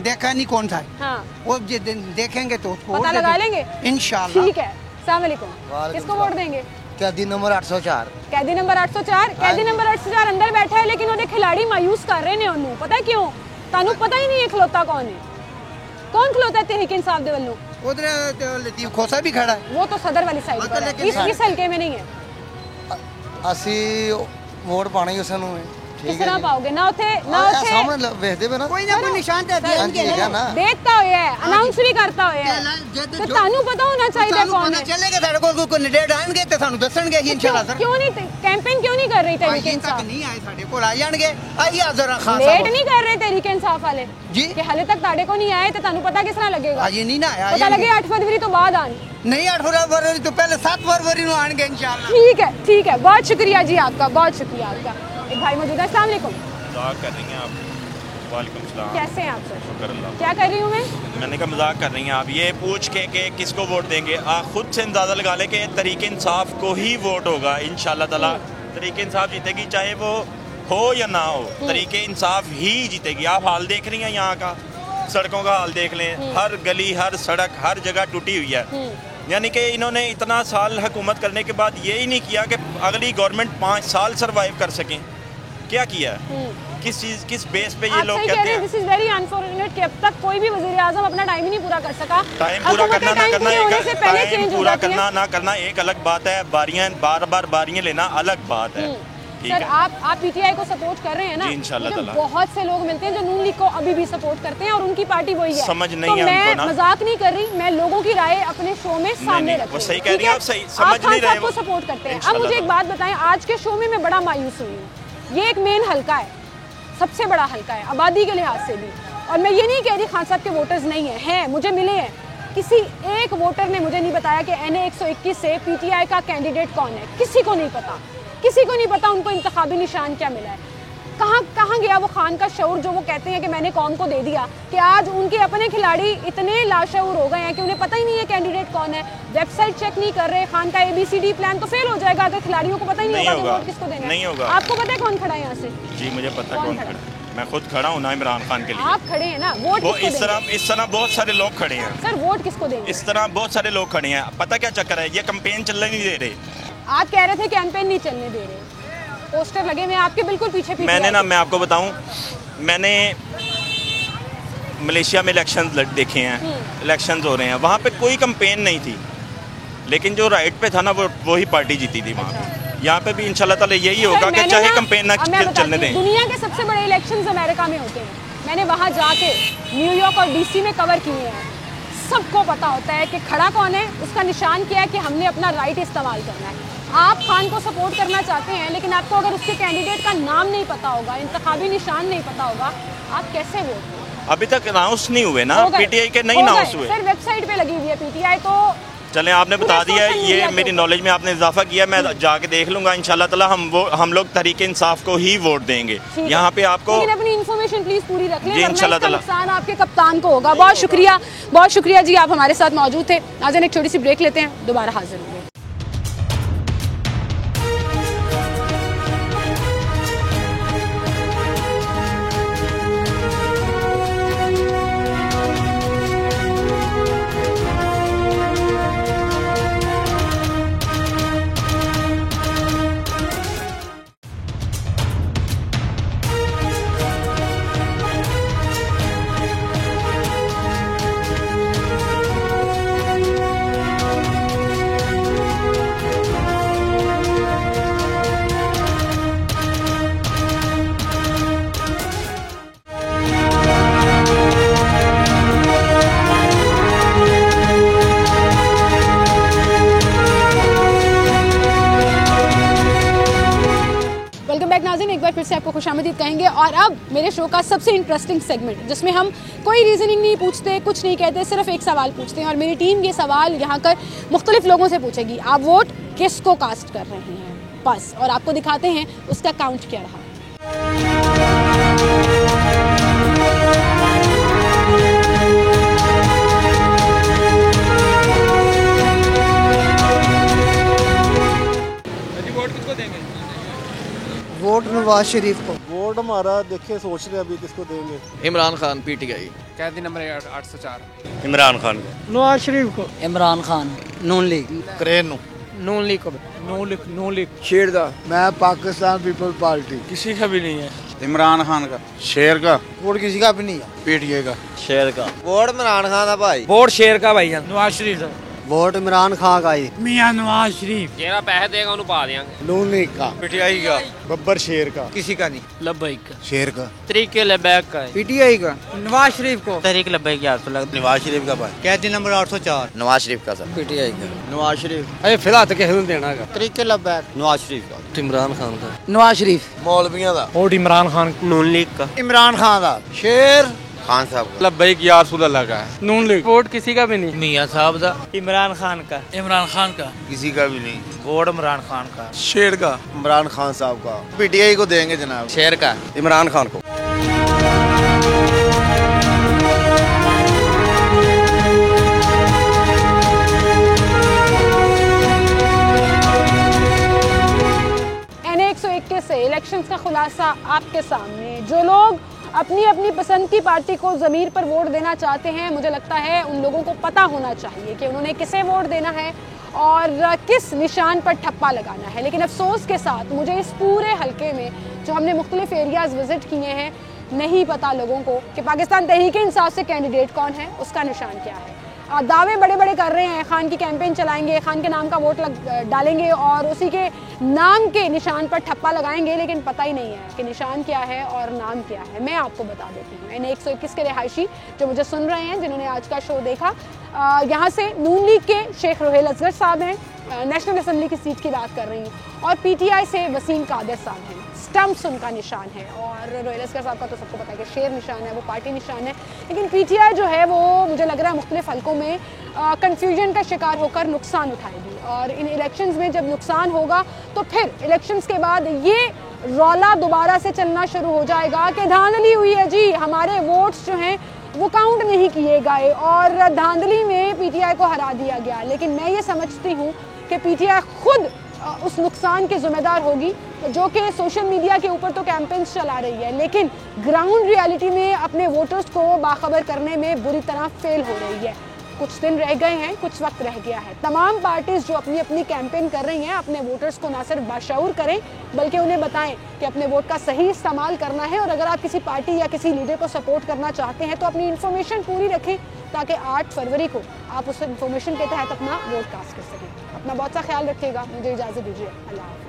देखा नहीं कौन था। हाँ, वो देखेंगे तो पता लगा लेंगे इंशाल्लाह। ठीक है। अस्सलाम वालेकुम। किसको वोट देंगे? कैदी नंबर 804। कैदी नंबर 804। कैदी नंबर 804 अंदर बैठा है, लेकिन वो खिलाड़ी मायूस कर रहे हैं उन्होंने। पता क्यों? तानू पता ही नहीं है खिलौता कौन है। कौन खिलौता है तहरीक इंसाफ दे वालों? उधर लतीफ खोसा भी खड़ा है। वो तो सदर वाली साइड पर है, इस हल्के में नहीं है। ਅਸੀਂ ਵੋਟ ਪਾਣੀ ਉਸ ਨੂੰ किस तरह पाओगे? ना उठे ना उठे सामने वेखदे पे ना कोई ना कोई निशान ते देंगे ना। देखता होया है, अनाउंस भी करता होया है, तो तानू पता होना चाहिए कौन है। चलेगा साडे कोल कोई कैंडिडेट आएंगे ते सानू दसणगे इंशाल्लाह सर। क्यों नहीं कैंपेन क्यों नहीं कर रही तहरीक इंसाफ? नहीं आए साडे कोल आ जाणगे। आई हाजर खान साहब लेट नहीं कर रहे तहरीक इंसाफ वाले जी कि हाले तक ताड़े को नहीं आए, तो तानू पता किस तरह लगेगा? ये नहीं ना आया, पता लगे 8 फरवरी तो बाद आने नहीं, 8 फरवरी तो पहले 7 फरवरी को आएंगे इंशाल्लाह। ठीक है, ठीक है, बहुत शुक्रिया जी आपका, बहुत शुक्रिया आपका। एक भाई मौजूद है। अस्सलाम वालेकुम। मजाक कर रही हैं आप? वालेकुम सलाम। कैसे हैं आप सर? शुक्र अल्लाह। क्या कर रही हूँ मैं? मैंने कहा मजाक कर रही हैं आप। ये पूछ के कि किसको वोट देंगे, आप खुद से अंदाज़ा लगा लें कि तहरीक इंसाफ को ही वोट होगा इंशाल्लाह ताला। तहरीक इंसाफ जीतेगी, चाहे वो हो या ना हो, तहरीक इंसाफ ही जीतेगी। आप हाल देख रही हैं यहाँ का, सड़कों का हाल देख लें। हर गली, हर सड़क, हर जगह टूटी हुई है। यानी कि इन्होंने इतना साल हुकूमत करने के बाद यही नहीं किया कि अगली गवर्नमेंट 5 साल सर्वाइव कर सकें। क्या किया है? किस चीज, किस बेस पे ये लोग कहते हैं? दिस इज वेरी अनफॉर्चुनेट कि अब तक कोई भी वजीर आजम अपना टाइम ही नहीं पूरा कर सका। टाइम पूरा करना ना करना, टाइम पूरा करना ना करना एक अलग बात है, बारियां बार बार बारियां लेना अलग बात है। सर आप पीटीआई को सपोर्ट कर रहे हैं ना? जी इंशाल्लाह ताला। बहुत से लोग मिलते हैं जो नून लीग को अभी भी सपोर्ट करते हैं और उनकी पार्टी वही है। समझ नहीं है उनको ना। मैं मजाक नहीं कर रही, मैं लोगों की राय अपने शो में सामने रखती हूं। वो सही कह रही हैं आप, सही समझ नहीं रहे वो सपोर्ट करते हैं। अब मुझे एक बात बताएं, आज के शो में मैं बड़ा मायूस हुई हूँ। ये एक मेन हल्का है, सबसे बड़ा हल्का है आबादी के लिहाज से भी, और मैं ये नहीं कह रही खान साहब के वोटर्स नहीं हैं, मुझे मिले हैं। किसी एक वोटर ने मुझे नहीं बताया कि NA 121 से पीटीआई का कैंडिडेट कौन है। किसी को नहीं पता, किसी को नहीं पता उनको इंतखाबी निशान क्या मिला है। कहाँ गया वो खान का शऊर जो वो कहते हैं कि मैंने कौम को दे दिया, कि आज उनके अपने खिलाड़ी इतने लाशऊर हो गए हैं कि उन्हें पता ही नहीं है कैंडिडेट कौन है। वेबसाइट चेक नहीं कर रहे। खान का ABCD प्लान तो फेल हो जाएगा अगर खिलाड़ियों को पता ही नहीं होगा कि किसको देना है। नहीं होगा। आपको पता है कौन खड़ा है यहाँ से? जी मुझे पता है कौन खड़ा है। मैं खुद खड़ा हूँ ना इमरान खान के लिए। आप खड़े हैं ना, वोट वो इस तरह बहुत सारे लोग खड़े हैं। सर वोट किसको देंगे? इस तरह बहुत सारे लोग खड़े हैं। पता क्या चक्कर है, ये कैंपेन चलने नहीं दे रहे। आप कह रहे थे कैंपेन नहीं चलने दे रहे, पोस्टर लगे हुए आपके बिल्कुल पीछे। मैंने ना, मैं आपको बताऊं, मैंने मलेशिया में इलेक्शंस देखे हैं, इलेक्शंस हो रहे हैं, वहाँ पे कोई कैंपेन नहीं थी, लेकिन जो राइट पे था ना वो ही पार्टी जीती थी वहाँ पे। यहाँ पे भी इंशाल्लाह ताला यही होगा कि चाहे कैंपेन ना चलने दें। दुनिया के सबसे बड़े इलेक्शंस अमेरिका में होते हैं। मैंने वहाँ जाके न्यूयॉर्क और DC में कवर किए हैं। सबको पता होता है कि खड़ा कौन है, उसका निशान क्या है, कि हमने अपना राइट इस्तेमाल करना है। आप खान को सपोर्ट करना चाहते हैं, लेकिन आपको अगर उसके कैंडिडेट का नाम नहीं पता होगा, इंतखाबी निशान नहीं पता होगा, आप कैसे वोट देंगे? अभी तक अनाउंस नहीं हुए ना, पीटीआई के नहीं अनाउंस हुए। सर वेबसाइट पे लगी हुई है पीटीआई, तो चलें आपने बता दिया है, ये मेरी नॉलेज में आपने इजाफा किया, मैं जाके देख लूंगा इंशाल्लाह ताला। हम लोग तहरीक इंसाफ को ही वोट देंगे यहाँ पे आपको। लेकिन अपनी इन्फॉर्मेशन प्लीज पूरी रख लें, जी इंशाल्लाह ताला। नुकसान आपके कप्तान को होगा। बहुत शुक्रिया जी, आप हमारे साथ मौजूद थे। नाज़रीन एक छोटी सी ब्रेक लेते हैं, दोबारा हाजिर होंगे। नाज़रीन एक बार फिर से आपको खुशामदीद कहेंगे। और अब मेरे शो का सबसे इंटरेस्टिंग सेगमेंट, जिसमें हम कोई रीजनिंग नहीं पूछते, कुछ नहीं कहते, सिर्फ एक सवाल पूछते हैं और मेरी टीम ये सवाल यहाँ कर मुख्तलिफ लोगों से पूछेगी, आप वोट किसको कास्ट कर रहे हैं बस, और आपको दिखाते हैं उसका काउंट क्या रहा। वोट किसको देंगे? वोट नवाज शरीफ को। वोट हमारा देखिए, सोच रहे अभी किसको देंगे। इमरान खान पीटीआई। कैदी नंबर 804। इमरान खान को। नवाज शरीफ को। इमरान खान नून लीग। करेन नून लीग को। नून लीग। शेर का। मैं पाकिस्तान पीपल पार्टी। किसी का भी नहीं है। इमरान खान का। शेर का। वोट किसी का भी नहीं है। पीटीआई का। शेर का। वोट इमरान खान का भाई। वोट शेर का भाई। नवाज शरीफ का। वोट इमरान खान का ही। मियां नवाज शरीफ। जेड़ा पैसे देगा उन्हें पा देंगे। नून लीग का। पीटीआई का। बब्बर शेर का। किसी का नहीं। लब्बैक का। शेर का। तरीके लबैक का है। पीटीआई का। नवाज शरीफ को। तहरीक लब्बैक यार तो लगता। नवाज शरीफ का भाई। कैदी नंबर 804। नवाज शरीफ का सर। पीटीआई का। नवाज शरीफ। अरे फिलहाल तो किसी देना है। तरीके लब्बैक। नवाज शरीफ का। इमरान खान का। नवाज शरीफ। मौलवियों का। वोट इमरान खान। नून लीग का। इमरान खान का। शेर खान साहब का। लब्बैक यार रसूल अल्लाह का है। नून लीग। वोट किसी का भी नहीं। मियां साहब का। इमरान खान का। इमरान खान का। किसी का भी नहीं। वोट इमरान खान का। शेर का। इमरान खान साहब का। पीटीआई को देंगे जनाब। शेर का। इमरान खान को। NA-121 से इलेक्शंस का खुलासा आपके सामने। जो लोग अपनी अपनी पसंद की पार्टी को ज़मीर पर वोट देना चाहते हैं, मुझे लगता है उन लोगों को पता होना चाहिए कि उन्होंने किसे वोट देना है और किस निशान पर ठप्पा लगाना है। लेकिन अफसोस के साथ मुझे इस पूरे हलके में जो हमने मुख्तलिफ एरियाज़ विज़िट किए हैं, नहीं पता लोगों को कि पाकिस्तान तहरीक इंसाफ से कैंडिडेट कौन है, उसका निशान क्या है। दावे बड़े बड़े कर रहे हैं, खान की कैंपेन चलाएंगे, खान के नाम का वोट डालेंगे और उसी के नाम के निशान पर ठप्पा लगाएंगे, लेकिन पता ही नहीं है कि निशान क्या है और नाम क्या है। मैं आपको बता देती हूँ। NA-121 के रिहायशी जो मुझे सुन रहे हैं, जिन्होंने आज का शो देखा, यहाँ से नून लीग के शेख रोहेल असगर साहब हैं, नेशनल असम्बली की सीट की बात कर रही हूँ, और PTI से वसीम कादिर साहब हैं। स्टम्प्स उनका निशान है और रोहेल असगर साहब का तो सबको पता है कि शेर निशान है, वो पार्टी निशान है। लेकिन PTI जो है वो मुझे लग रहा है मुख्तलिफ हलकों में कन्फ्यूजन का शिकार होकर नुकसान उठाएगी, और इन इलेक्शंस में जब नुकसान होगा तो फिर इलेक्शंस के बाद ये रौला दोबारा से चलना शुरू हो जाएगा कि धांधली हुई है जी, हमारे वोट्स जो हैं वो काउंट नहीं किए गए और धांधली में PTI को हरा दिया गया। लेकिन मैं ये समझती हूँ कि PTI खुद उस नुकसान के ज़िम्मेदार होगी, जो कि सोशल मीडिया के ऊपर तो कैंपेन्स चला रही है, लेकिन ग्राउंड रियलिटी में अपने वोटर्स को बाखबर करने में बुरी तरह फेल हो रही है। कुछ दिन रह गए हैं, कुछ वक्त रह गया है। तमाम पार्टीज़ जो अपनी अपनी कैंपेन कर रही हैं, अपने वोटर्स को ना सिर्फ बाशऊर करें बल्कि उन्हें बताएं कि अपने वोट का सही इस्तेमाल करना है, और अगर आप किसी पार्टी या किसी लीडर को सपोर्ट करना चाहते हैं तो अपनी इन्फॉर्मेशन पूरी रखें ताकि 8 फरवरी को आप उस इन्फॉर्मेशन के तहत अपना वोट कास्ट कर सकें। अपना बहुत सा ख्याल रखिएगा। मुझे इजाज़त दीजिए। अल्लाह हाफ़िज़।